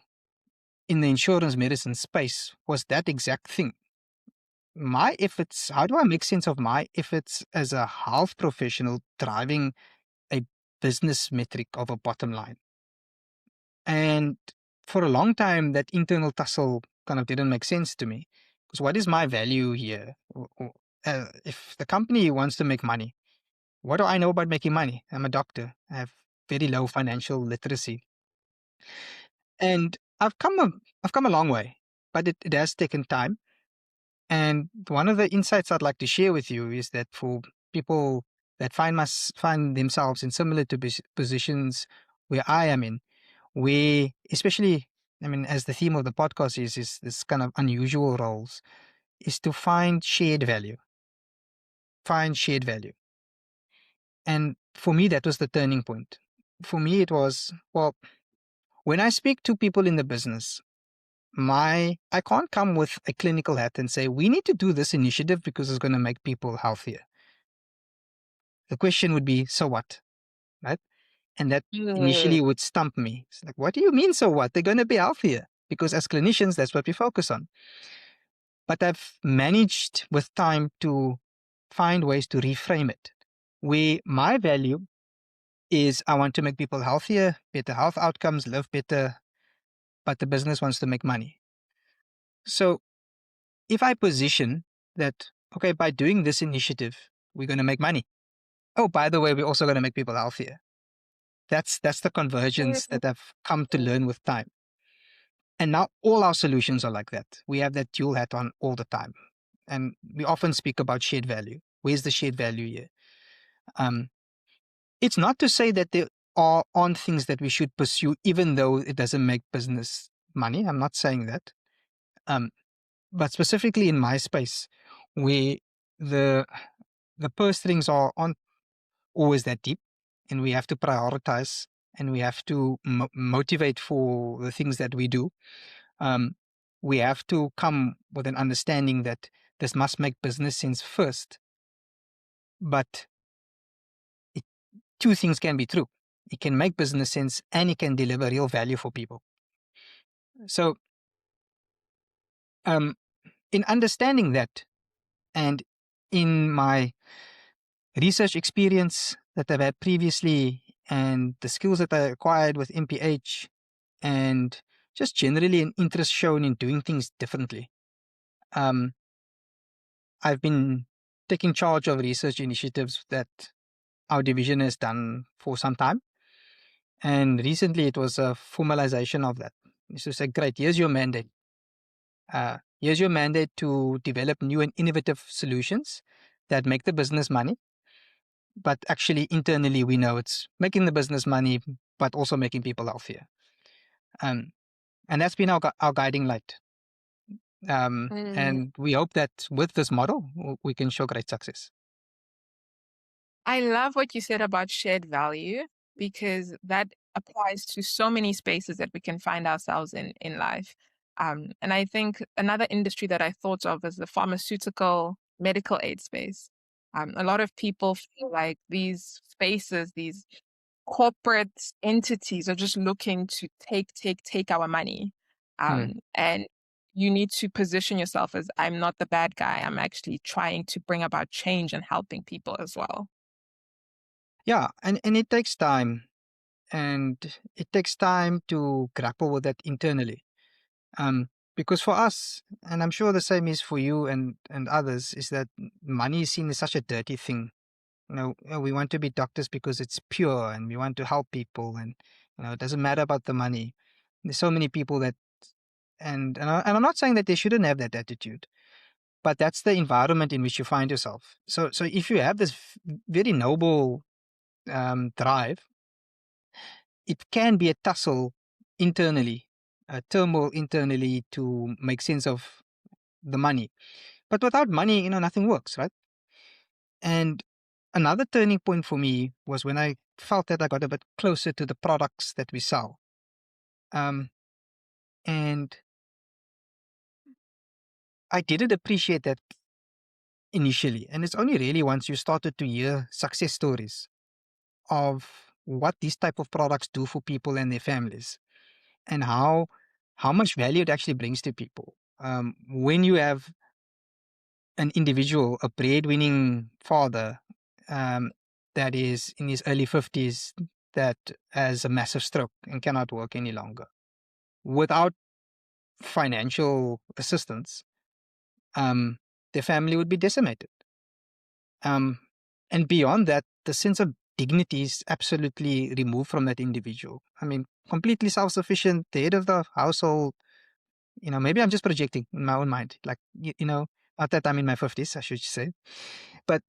B: in the insurance medicine space was that exact thing. My efforts, how do I make sense of my efforts as a health professional driving a business metric of a bottom line? And for a long time, that internal tussle kind of didn't make sense to me. Because what is my value here? If the company wants to make money, what do I know about making money? I'm a doctor. I have very low financial literacy. And I've come a long way, but it has taken time. And one of the insights I'd like to share with you is that for people that find themselves in similar to positions where I am in, we especially, I mean, as the theme of the podcast is this kind of unusual roles, is to find shared value. Find shared value. And for me, that was the turning point. For me, it was, well, when I speak to people in the business, I can't come with a clinical hat and say we need to do this initiative because it's going to make people healthier. The question would be, so what, right? And that initially would stump me. It's like, what do you mean, so what? They're going to be healthier because as clinicians, that's what we focus on. But I've managed with time to find ways to reframe it, where my value is I want to make people healthier, better health outcomes, live better, but the business wants to make money. So if I position that, okay, by doing this initiative, we're going to make money. Oh, by the way, we're also going to make people healthier. That's the convergence that I've come to learn with time. And now all our solutions are like that. We have that dual hat on all the time. And we often speak about shared value. Where's the shared value here? It's not to say that there aren't things that we should pursue, even though it doesn't make business money. I'm not saying that. But specifically in my space, where the purse strings aren't always that deep, and we have to prioritize and we have to motivate for the things that we do. We have to come with an understanding that this must make business sense first. But two things can be true. It can make business sense and it can deliver real value for people. So, in understanding that and in my research experience that I've had previously and the skills that I acquired with MPH and just generally an interest shown in doing things differently, I've been taking charge of research initiatives that our division has done for some time. And recently it was a formalization of that. It's to say, great, here's your mandate. Here's your mandate to develop new and innovative solutions that make the business money. But actually, internally, we know it's making the business money, but also making people healthier. And that's been our guiding light. And we hope that with this model, we can show great success.
A: I love what you said about shared value because that applies to so many spaces that we can find ourselves in life. And I think another industry that I thought of is the pharmaceutical medical aid space. A lot of people feel like these spaces, these corporate entities are just looking to take our money. And you need to position yourself as I'm not the bad guy. I'm actually trying to bring about change and helping people as well.
B: Yeah, and it takes time, and it takes time to grapple with that internally. Because for us, and I'm sure the same is for you and others, is that money is seen as such a dirty thing. We want to be doctors because it's pure, and we want to help people, and it doesn't matter about the money. There's so many people that, and I'm not saying that they shouldn't have that attitude, but that's the environment in which you find yourself. So if you have this very noble drive, it can be a tussle internally, a turmoil internally to make sense of the money. But without money, nothing works, right? And another turning point for me was when I felt that I got a bit closer to the products that we sell. Um, and I didn't appreciate that initially. And it's only really once you started to hear success stories of what these type of products do for people and their families, and how much value it actually brings to people. When you have an individual, a breadwinning father, um, that is in his early 50s, that has a massive stroke and cannot work any longer, without financial assistance, um, their family would be decimated. Um, and beyond that, the sense of dignity is absolutely removed from that individual. I mean, completely self sufficient, the head of the household. Maybe I'm just projecting in my own mind. Like, not that I'm in my 50s, I should say. But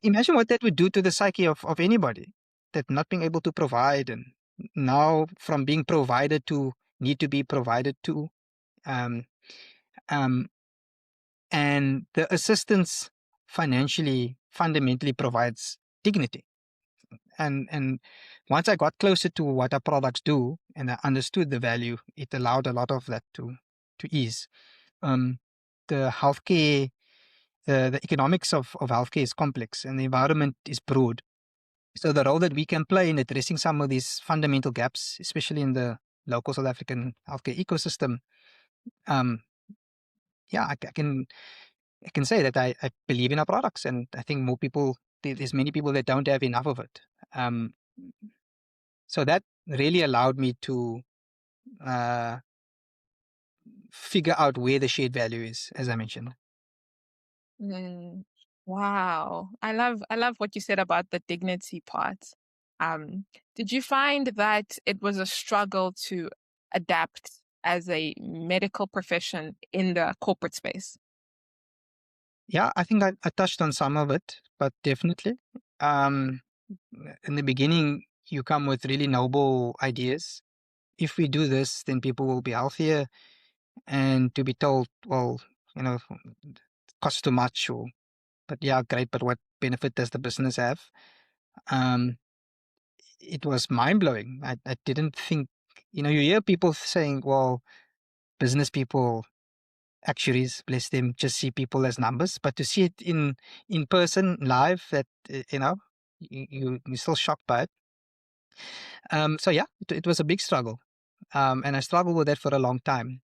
B: imagine what that would do to the psyche of anybody, that not being able to provide, and now from being provided to need to be provided to. Um, um, and the assistance financially fundamentally provides dignity. And once I got closer to what our products do and I understood the value, it allowed a lot of that to ease. Um, the healthcare, the economics of healthcare is complex and the environment is broad. So the role that we can play in addressing some of these fundamental gaps, especially in the local South African healthcare ecosystem, um, yeah, I can say that I believe in our products, and I think more people, there's many people that don't have enough of it. Um, so that really allowed me to uh, figure out where the shared value is, as I mentioned.
A: Mm, wow. I love what you said about the dignity part. Did you find that it was a struggle to adapt as a medical profession in the corporate space?
B: Yeah, I think I touched on some of it, but definitely. Um, in the beginning, you come with really noble ideas. If we do this, then people will be healthier. And to be told, well, it costs too much, or, but yeah, great, but what benefit does the business have? Um, it was mind blowing. I didn't think, you hear people saying, well, business people, actuaries, bless them, just see people as numbers, but to see it in person, live, that you're still shocked by it. So yeah, it was a big struggle, and I struggled with that for a long time.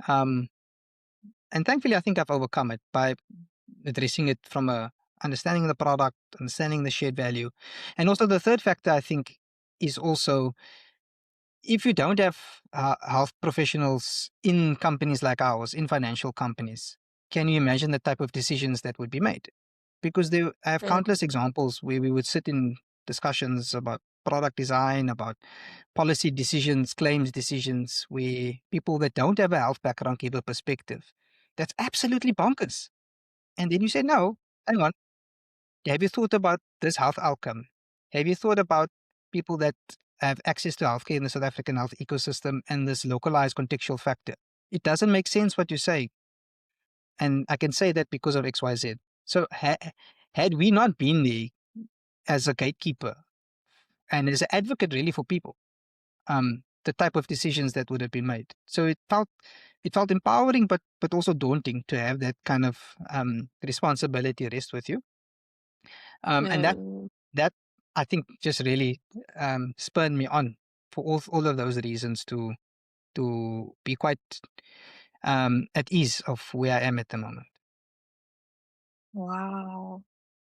B: Um, and thankfully, I think I've overcome it by addressing it from a understanding the product, understanding the shared value, and also the third factor I think is also, if you don't have health professionals in companies like ours, in financial companies, can you imagine the type of decisions that would be made? Because I have
A: Mm.
B: countless examples where we would sit in discussions about product design, about policy decisions, claims decisions, where people that don't have a health background give a perspective that's absolutely bonkers. And then you say, no, hang on, have you thought about this health outcome? Have you thought about people that have access to healthcare in the South African health ecosystem and this localized contextual factor? It doesn't make sense what you say. And I can say that because of XYZ. So had we not been there as a gatekeeper and as an advocate really for people, the type of decisions that would have been made. So it felt empowering, but also daunting to have that kind of responsibility rest with you. And that
A: Mm.
B: that I think just really spurred me on for all of those reasons to be quite at ease of where I am at the moment.
A: Wow.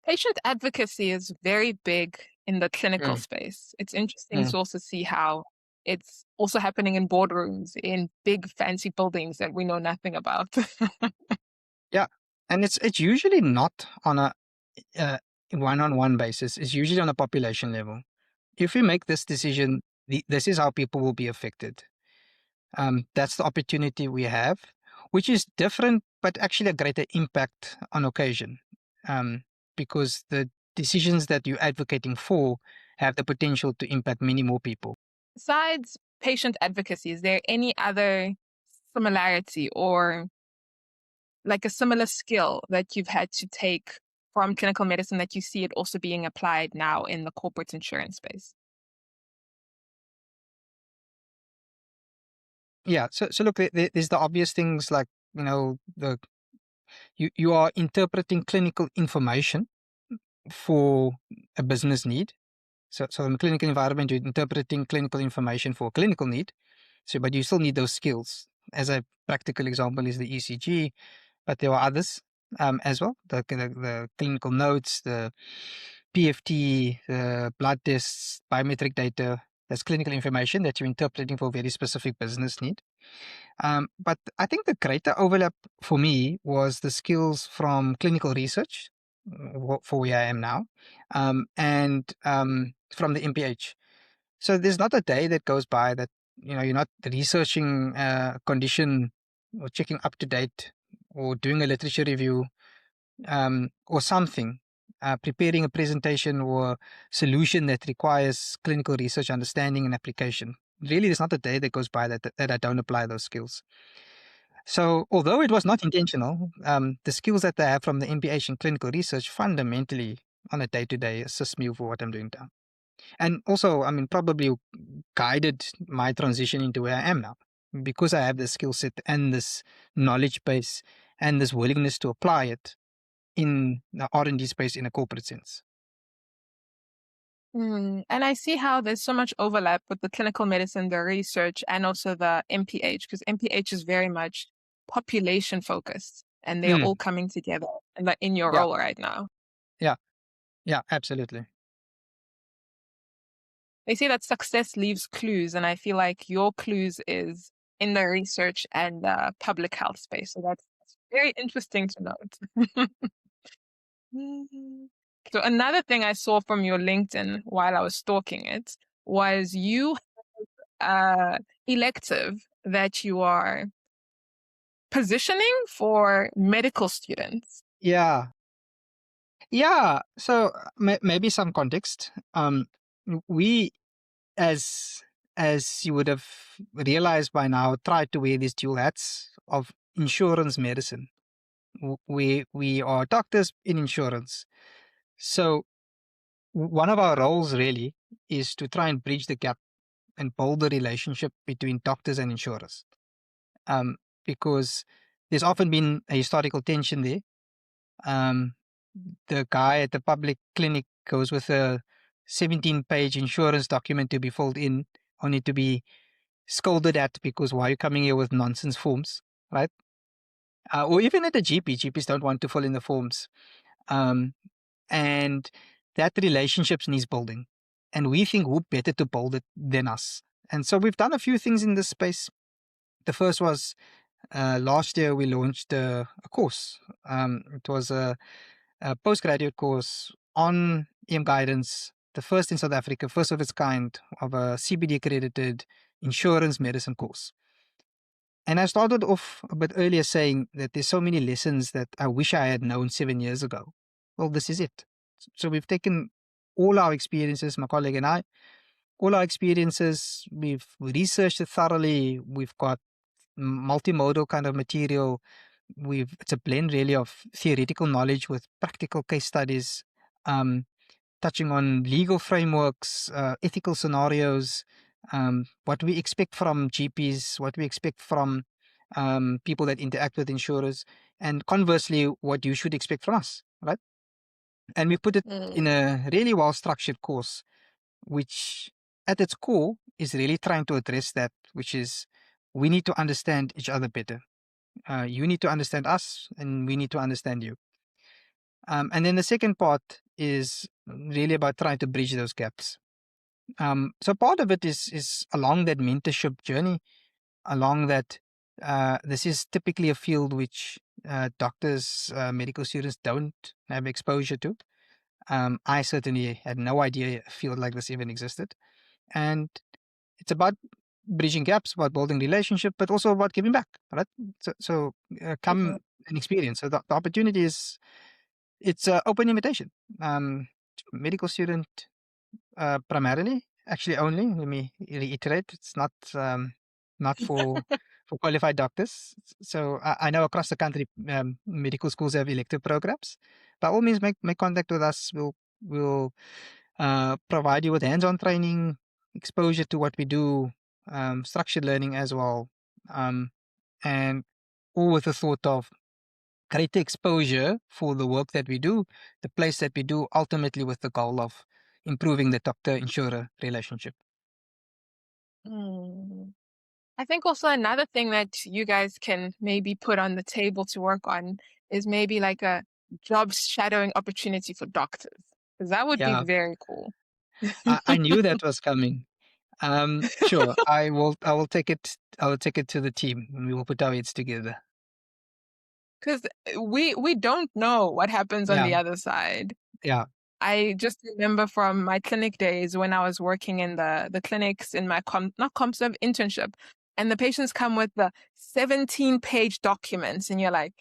A: Patient advocacy is very big in the clinical
B: Mm,
A: space. It's interesting
B: mm.
A: to also see how it's also happening in boardrooms in big fancy buildings that we know nothing about.
B: Yeah, and it's usually not on a uh, one-on-one basis. It's usually on a population level. If we make this decision, this is how people will be affected. That's the opportunity we have, which is different, but actually a greater impact on occasion, um, because the decisions that you're advocating for have the potential to impact many more people.
A: Besides patient advocacy, is there any other similarity or like a similar skill that you've had to take from clinical medicine that you see it also being applied now in the corporate insurance space?
B: Yeah. So look, there's the obvious things like the you are interpreting clinical information for a business need. So in a clinical environment, you're interpreting clinical information for a clinical need. So, but you still need those skills. As a practical example is the ECG, but there are others as well. The clinical notes, the PFT, the blood tests, biometric data. That's clinical information that you're interpreting for a very specific business need. But I think the greater overlap for me was the skills from clinical research for where I am now, and from the MPH. So there's not a day that goes by that you're not researching a condition or checking up to date or doing a literature review or something, preparing a presentation or solution that requires clinical research understanding and application. Really, there's not a day that goes by that I don't apply those skills. So, although it was not intentional, the skills that I have from the MPH in clinical research fundamentally on a day to day assist me for what I'm doing now. And also, I mean, probably guided my transition into where I am now because I have the skill set and this knowledge base and this willingness to apply it in the R&D space in a corporate sense.
A: And I see how there's so much overlap with the clinical medicine, the research, and also the MPH, because MPH is very much population focused, and they are all
B: Mm,
A: coming together in your
B: yeah,
A: role right now.
B: yeah, yeah, absolutely.
A: They say that success leaves clues, and I feel like your clues is in the research and the public health space. So that's very interesting to note. Mhm. So another thing I saw from your LinkedIn while I was stalking it was you elective that you are positioning for medical students.
B: Yeah, yeah. So maybe some context. We as as you would have realized by now, try to wear these dual hats of insurance medicine. We are doctors in insurance. So one of our roles really is to try and bridge the gap and build the relationship between doctors and insurers. Um, because there's often been a historical tension there. Um, the guy at the public clinic goes with a 17-page insurance document to be filled in, only to be scolded at because why are you coming here with nonsense forms, right? Or even at the GPs don't want to fill in the forms. Um, and that relationships needs building. And we think who better to build it than us. And so we've done a few things in this space. The first was last year we launched a course. It was a postgraduate course on EM guidance, the first in South Africa, first of its kind, of a CBD accredited insurance medicine course. And I started off a bit earlier saying that there's so many lessons that I wish I had known 7 years ago. Well, this is it. So we've taken all our experiences, my colleague and I, all our experiences, we've researched it thoroughly. We've got multimodal kind of material. It's a blend really of theoretical knowledge with practical case studies, um, touching on legal frameworks, ethical scenarios, what we expect from GPs, what we expect from people that interact with insurers, and conversely, what you should expect from us, right? And we put it in
A: Mm.
B: a really well structured course, which at its core is really trying to address that, which is we need to understand each other better. You need to understand us, and we need to understand you. And then the second part is really about trying to bridge those gaps. So part of it is along that mentorship journey, along that. This is typically a field which doctors, medical students don't have exposure to. I certainly had no idea a field like this even existed. And it's about bridging gaps, about building relationship, but also about giving back, right? So come
A: Mhm.
B: and experience. So the opportunity is, it's an open invitation. Medical student primarily, actually only. Let me reiterate, it's not for qualified doctors. So I know across the country, medical schools have elective programs. By all means, make contact with us. We'll provide you with hands-on training, exposure to what we do, structured learning as well, um, and all with the thought of greater exposure for the work that we do, the place that we do, ultimately with the goal of improving the doctor-insurer relationship.
A: Mm. I think also another thing that you guys can maybe put on the table to work on is maybe like a job shadowing opportunity for doctors, because that would be
B: Yeah,
A: very cool.
B: I knew that was coming. Sure, I will take it. I will take it to the team, and we will put our heads together.
A: Because we don't know what happens on
B: Yeah,
A: the other side.
B: yeah.
A: I just remember from my clinic days when I was working in the clinics in my not comp serve internship, and the patients come with the 17-page documents, and you're like,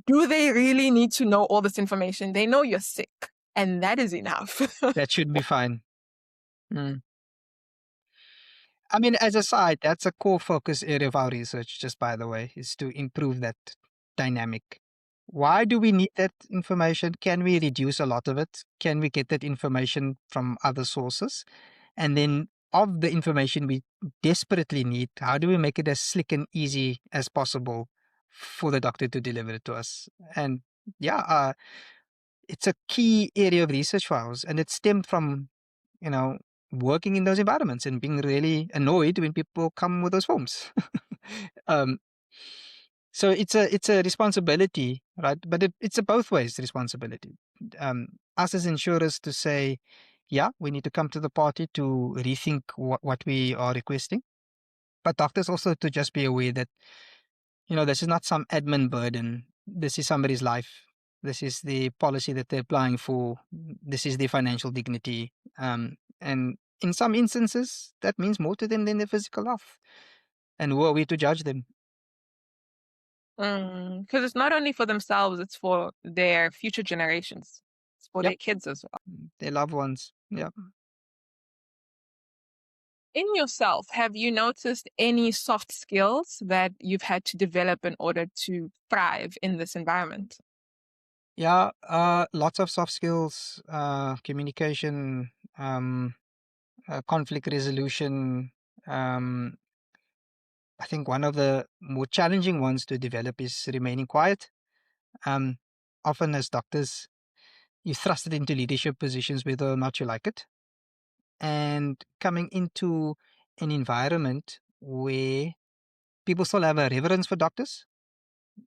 A: do they really need to know all this information? They know you're sick, and that is enough.
B: That should be fine. Mm. I mean, as a side, that's a core focus area of our research, just by the way, is to improve that dynamic. Why do we need that information? Can we reduce a lot of it? Can we get that information from other sources? And then, of the information we desperately need, how do we make it as slick and easy as possible for the doctor to deliver it to us? And yeah, it's a key area of research for ours, and it stemmed from, you know, working in those environments and being really annoyed when people come with those forms. um, so it's a responsibility, right? But it's a both ways responsibility. Us as insurers to say, yeah, we need to come to the party to rethink what we are requesting. But doctors also to just be aware that, you know, this is not some admin burden. This is somebody's life. This is the policy that they're applying for. This is their financial dignity. And in some instances, that means more to them than their physical health. And who are we to judge them?
A: Because it's not only for themselves, it's for their future generations. It's for
B: Yep,
A: their kids as well.
B: their loved ones. Yep.
A: In yourself, have you noticed any soft skills that you've had to develop in order to thrive in this environment?
B: Yeah, lots of soft skills, communication, conflict resolution. Um, I think one of the more challenging ones to develop is remaining quiet. Um, Often as doctors, you're thrusted into leadership positions whether or not you like it. And coming into an environment where people still have a reverence for doctors,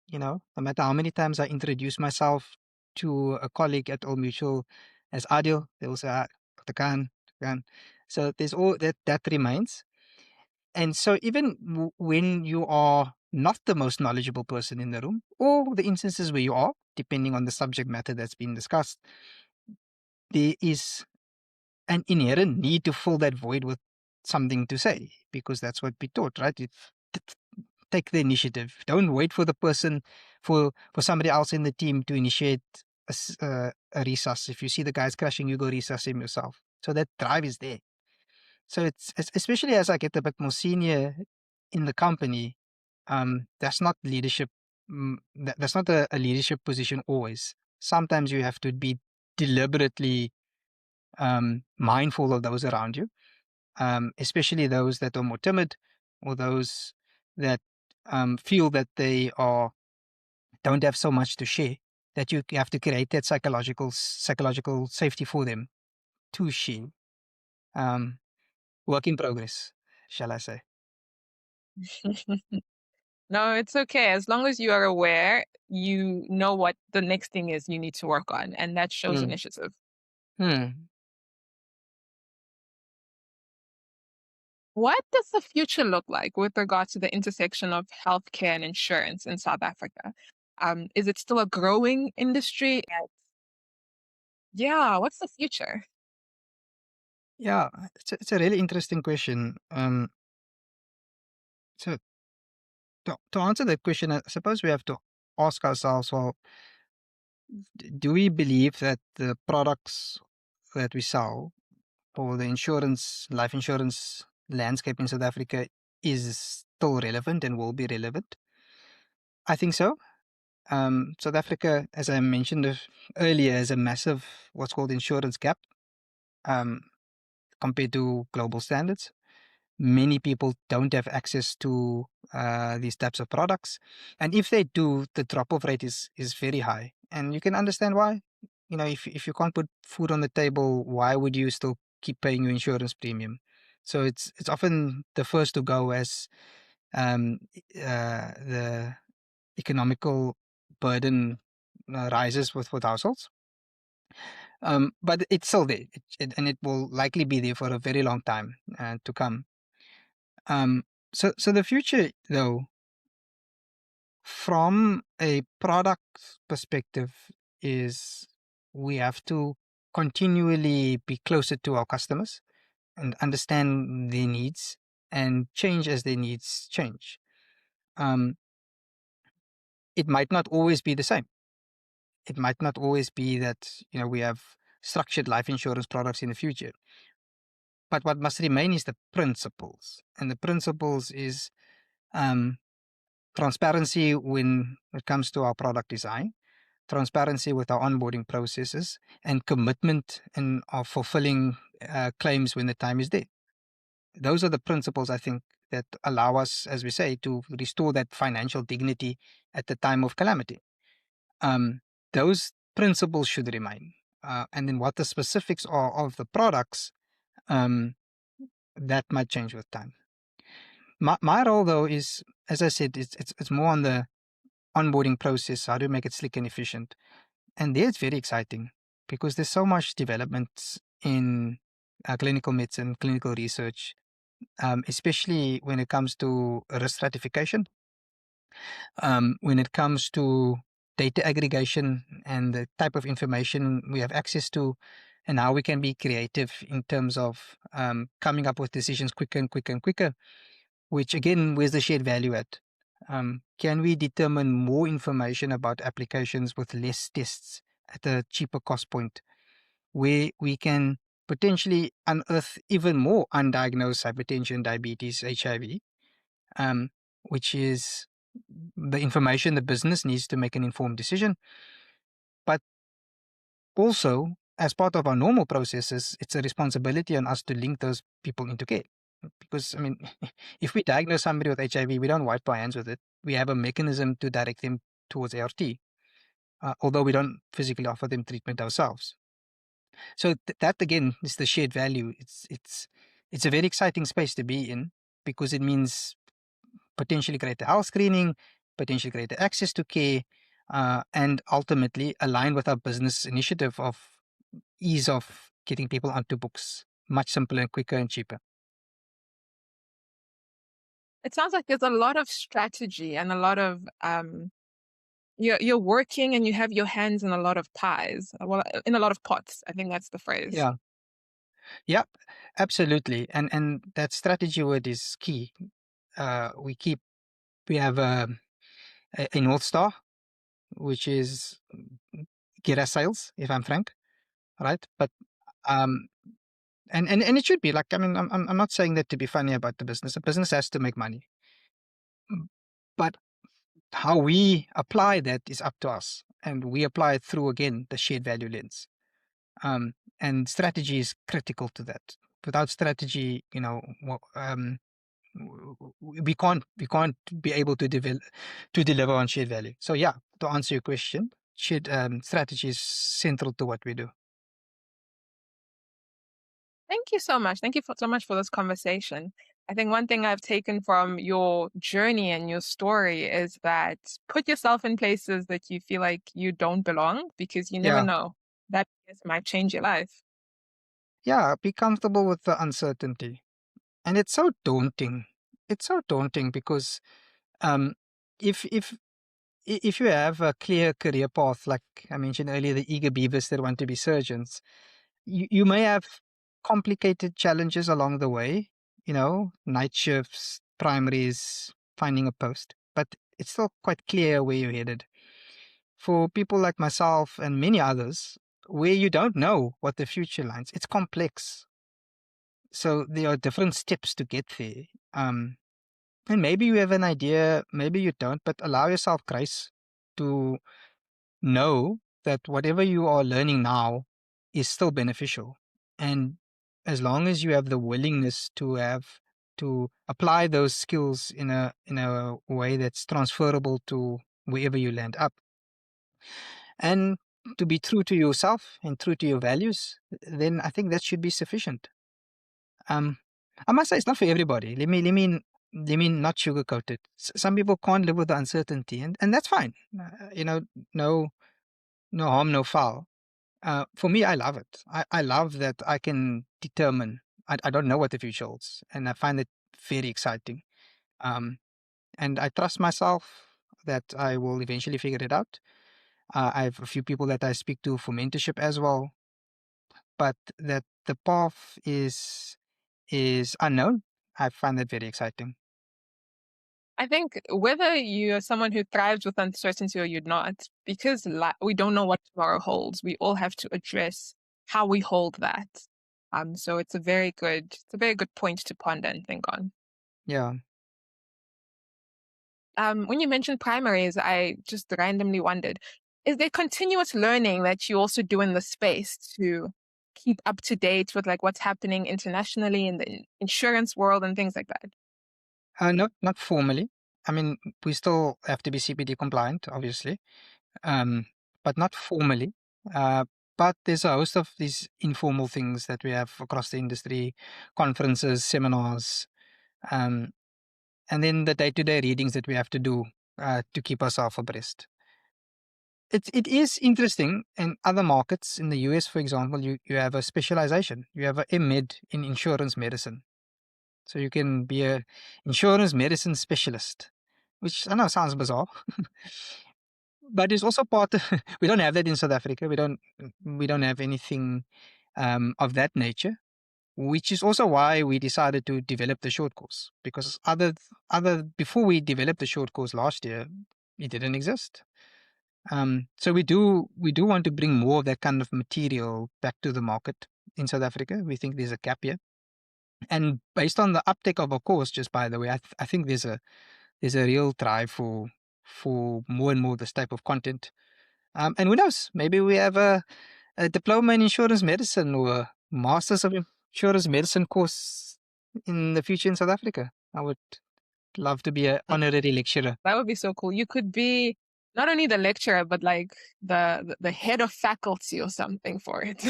B: you know, no matter how many times I introduce myself to a colleague at Old Mutual as Adil, they will say, Dr. Khan, Dr. Khan. So there's all that remains. And so even when you are not the most knowledgeable person in the room, or the instances where you are, depending on the subject matter that's been discussed, there is an inherent need to fill that void with something to say because that's what we taught, right? T- Take the initiative. Don't wait for the person, for somebody else in the team to initiate a resus. If you see the guys crashing, you go resus him yourself. So that drive is there. So especially as I get a bit more senior in the company, that's not leadership. That's not a leadership position always. Sometimes you have to be deliberately mindful of those around you, especially those that are more timid or those that feel that they are don't have so much to share. That you have to create that psychological safety for them to share. Um, Work in progress, shall I say?
A: No, it's okay. As long as you are aware, you know what the next thing is you need to work on, and that shows
B: Mm.
A: initiative.
B: Hmm.
A: What does the future look like with regard to the intersection of healthcare and insurance in South Africa? Is it still a growing industry? Yeah, what's the future?
B: Yeah, it's a really interesting question. So to answer that question, I suppose we have to ask ourselves, well, do we believe that the products that we sell or the insurance, life insurance landscape in South Africa is still relevant and will be relevant? I think so. South Africa, as I mentioned earlier, has a massive what's called insurance gap um, compared to global standards. Many people don't have access to these types of products, and if they do, the drop-off rate is very high, and you can understand why. You know, if you can't put food on the table, why would you still keep paying your insurance premium? So it's often the first to go as the economical burden rises with households. But it's still there, and it will likely be there for a very long time to come. Um, so the future, though, from a product perspective, is we have to continually be closer to our customers and understand their needs and change as their needs change. Um, it might not always be the same. It might not always be that we have structured life insurance products in the future. But what must remain is the principles, and the principles is um, transparency when it comes to our product design, transparency with our onboarding processes, and commitment in of fulfilling claims when the time is there. Those are the principles I think that allow us, as we say, to restore that financial dignity at the time of calamity. Um, those principles should remain. And then what the specifics are of the products, um, that might change with time. My role, though, is, as I said, it's more on the onboarding process, how to make it slick and efficient. And there it's very exciting because there's so much development in clinical medicine, clinical research, especially when it comes to risk stratification, when it comes to data aggregation and the type of information we have access to, and how we can be creative in terms of coming up with decisions quicker and quicker and quicker, which again, where's the shared value at? Can we determine more information about applications with less tests at a cheaper cost point, where we can potentially unearth even more undiagnosed hypertension, diabetes, HIV, um, which is the information the business needs to make an informed decision. But also, as part of our normal processes, it's a responsibility on us to link those people into care. Because, I mean, if we diagnose somebody with HIV, we don't wipe our hands with it. We have a mechanism to direct them towards ART, although we don't physically offer them treatment ourselves. So that again is the shared value. It's a very exciting space to be in because it means potentially greater health screening, potentially greater access to care, and ultimately align with our business initiative of ease of getting people onto books much simpler and quicker and cheaper.
A: It sounds like there's a lot of strategy and a lot of you're working and you have your hands in a lot of pies. Well, in a lot of pots. I think that's the phrase.
B: Yeah, yeah, absolutely. And that strategy word is key. We have a North Star, which is get us sales, if I'm frank, right? But um, and it should be like, I mean, I'm not saying that to be funny about the business. The business has to make money, but how we apply that is up to us, and we apply it through again the shared value lens. And strategy is critical to that. Without strategy, we can't be able to develop to deliver on shared value. So yeah, to answer your question, shared strategy is central to what we do.
A: Thank you so much. Thank you so much for this conversation. I think one thing I've taken from your journey and your story is that put yourself in places that you feel like you don't belong because you never
B: Yeah.
A: know. That might change your life.
B: Yeah. Be comfortable with the uncertainty. And it's so daunting. It's so daunting because um, if if if you have a clear career path, like I mentioned earlier, the eager beavers that want to be surgeons, you may have complicated challenges along the way, night shifts, primaries, finding a post, but it's still quite clear where you're headed. For people like myself and many others, where you don't know what the future lines, it's complex. So there are different steps to get there. Um, and maybe you have an idea, maybe you don't, but allow yourself grace to know that whatever you are learning now is still beneficial. And as long as you have the willingness to apply those skills in a way that's transferable to wherever you land up, and to be true to yourself and true to your values, then I think that should be sufficient. Um, I must say it's not for everybody. Let me not sugarcoat it. Some people can't live with the uncertainty, and that's fine. No no harm, no foul. For me, I love it. I love that I can determine. I don't know what the future holds, and I find it very exciting. Um, and I trust myself that I will eventually figure it out. I have a few people that I speak to for mentorship as well, but that the path is unknown. I find that very exciting.
A: I think whether you're someone who thrives with uncertainty or you're not, because we don't know what tomorrow holds, we all have to address how we hold that. So it's a very good point to ponder and think on.
B: Yeah.
A: When you mentioned primaries, I just randomly wondered, is there continuous learning that you also do in the space to keep up to date with like what's happening internationally in the insurance world and things like that?
B: Not formally. I mean, we still have to be CPD compliant, obviously, um, but not formally. Uh, but there's a host of these informal things that we have across the industry, conferences, seminars, um, and then the day-to-day readings that we have to do to keep ourselves abreast. It is interesting in other markets. In the US, for example, you have a specialization. You have a M.Med in insurance medicine. So you can be a insurance medicine specialist, which I know sounds bizarre, but it's also part of, we don't have that in South Africa. We don't have anything of that nature, which is also why we decided to develop the short course, because other before we developed the short course last year, it didn't exist. So we do want to bring more of that kind of material back to the market in South Africa. We think there's a gap here. And based on the uptake of our course, just by the way, I think there's a real drive for more and more of this type of content. And who knows? Maybe we have a diploma in insurance medicine or a masters of insurance medicine course in the future in South Africa. I would love to be an honorary lecturer.
A: That would be so cool. You could be not only the lecturer, but like the head of faculty or something for it.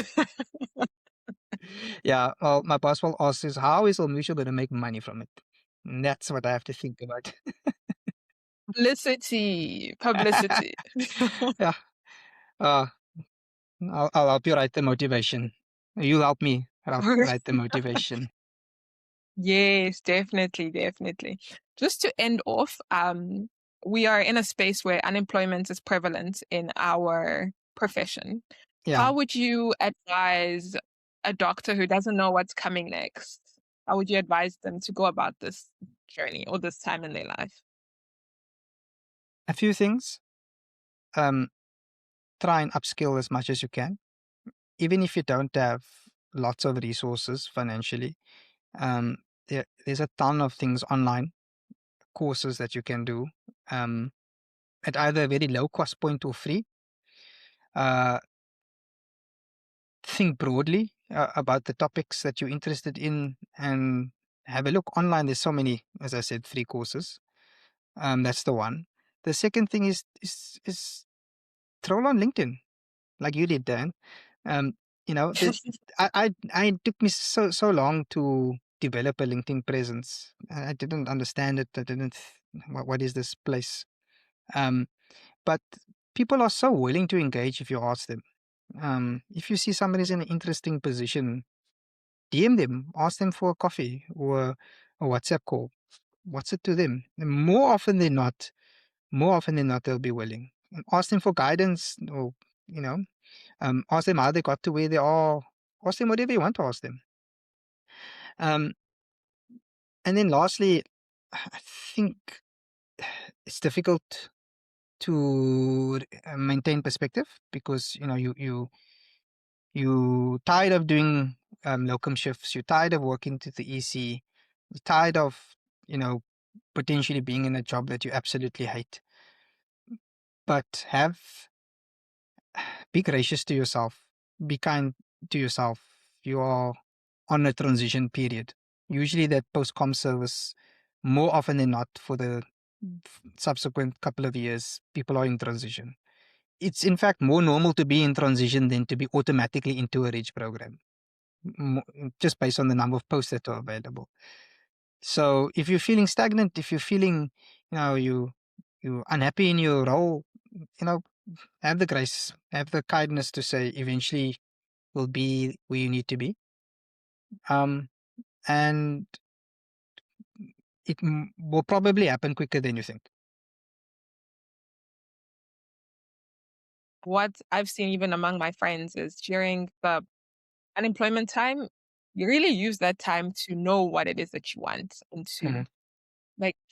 B: Yeah, well, my boss will ask is how is Old Mutual going to make money from it? And that's what I have to think about.
A: Publicity, publicity.
B: Yeah, uh, I'll help you write the motivation. You help me write the motivation.
A: Yes, definitely, definitely. Just to end off, we are in a space where unemployment is prevalent in our profession.
B: Yeah,
A: How would you advise a doctor who doesn't know what's coming next? How would you advise them to go about this journey or this time in their life?
B: a few things. Um, Try and upskill as much as you can, even if you don't have lots of resources financially. Um, there's a ton of things online, courses that you can do at either a very low cost point or free. Uh, think broadly about the topics that you're interested in and have a look online. There's so many, as I said, free courses. That's the one. The second thing is throw on LinkedIn like you did, Dan. Um, you know, the, I took me so long to develop a LinkedIn presence. I didn't understand it. What is this place? But people are so willing to engage if you ask them. If you see somebody's in an interesting position, DM them, ask them for a coffee or a WhatsApp call. What's it to them? And more often than not, they'll be willing. And ask them for guidance, or you know, ask them how they got to where they are. Ask them whatever you want to ask them. Um, and then lastly, I think it's difficult to maintain perspective because you tired of doing locum shifts. You're tired of working to the EC. You're tired of you know potentially being in a job that you absolutely hate. But be gracious to yourself. Be kind to yourself. You are on a transition period. Usually, that post-com service, more often than not, for the subsequent couple of years, people are in transition. It's in fact more normal to be in transition than to be automatically into a REG program, just based on the number of posts that are available. So if you're feeling stagnant, if you're feeling, you're unhappy in your role, have the grace, have the kindness to say eventually will be where you need to be. And it will probably happen quicker than you think.
A: What I've seen even among my friends is during the unemployment time, you really use that time to know what it is that you want and to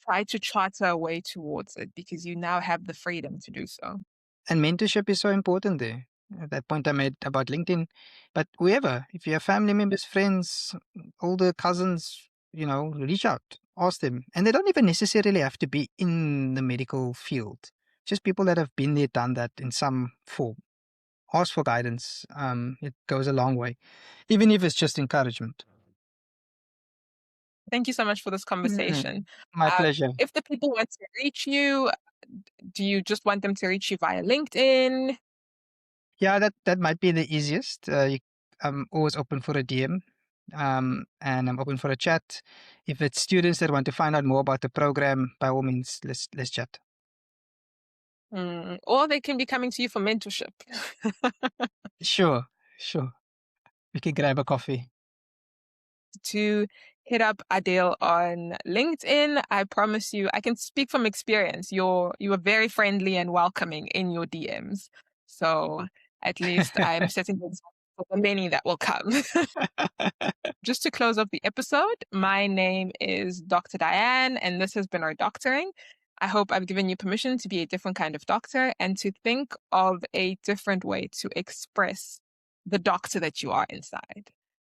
A: try to charter a way towards it because you now have the freedom to do so.
B: And mentorship is so important there. At that point I made about LinkedIn, but whoever, if you have family members, friends, older cousins, reach out, ask them. And they don't even necessarily have to be in the medical field. Just people that have been there, done that in some form. Ask for guidance. It goes a long way, even if it's just encouragement.
A: Thank you so much for this conversation.
B: My pleasure.
A: If the people want to reach you, do you just want them to reach you via LinkedIn?
B: Yeah, that might be the easiest. I'm always open for a DM, and I'm open for a chat. If it's students that want to find out more about the program, by all means, let's chat.
A: Or they can be coming to you for mentorship.
B: Sure. We can grab a coffee.
A: To hit up Adil on LinkedIn. I promise you, I can speak from experience. You are very friendly and welcoming in your DMs. So at least I'm setting the example for the many that will come. Just to close off the episode, my name is Dr. Diane, and this has been our doctoring. I hope I've given you permission to be a different kind of doctor and to think of a different way to express the doctor that you are inside.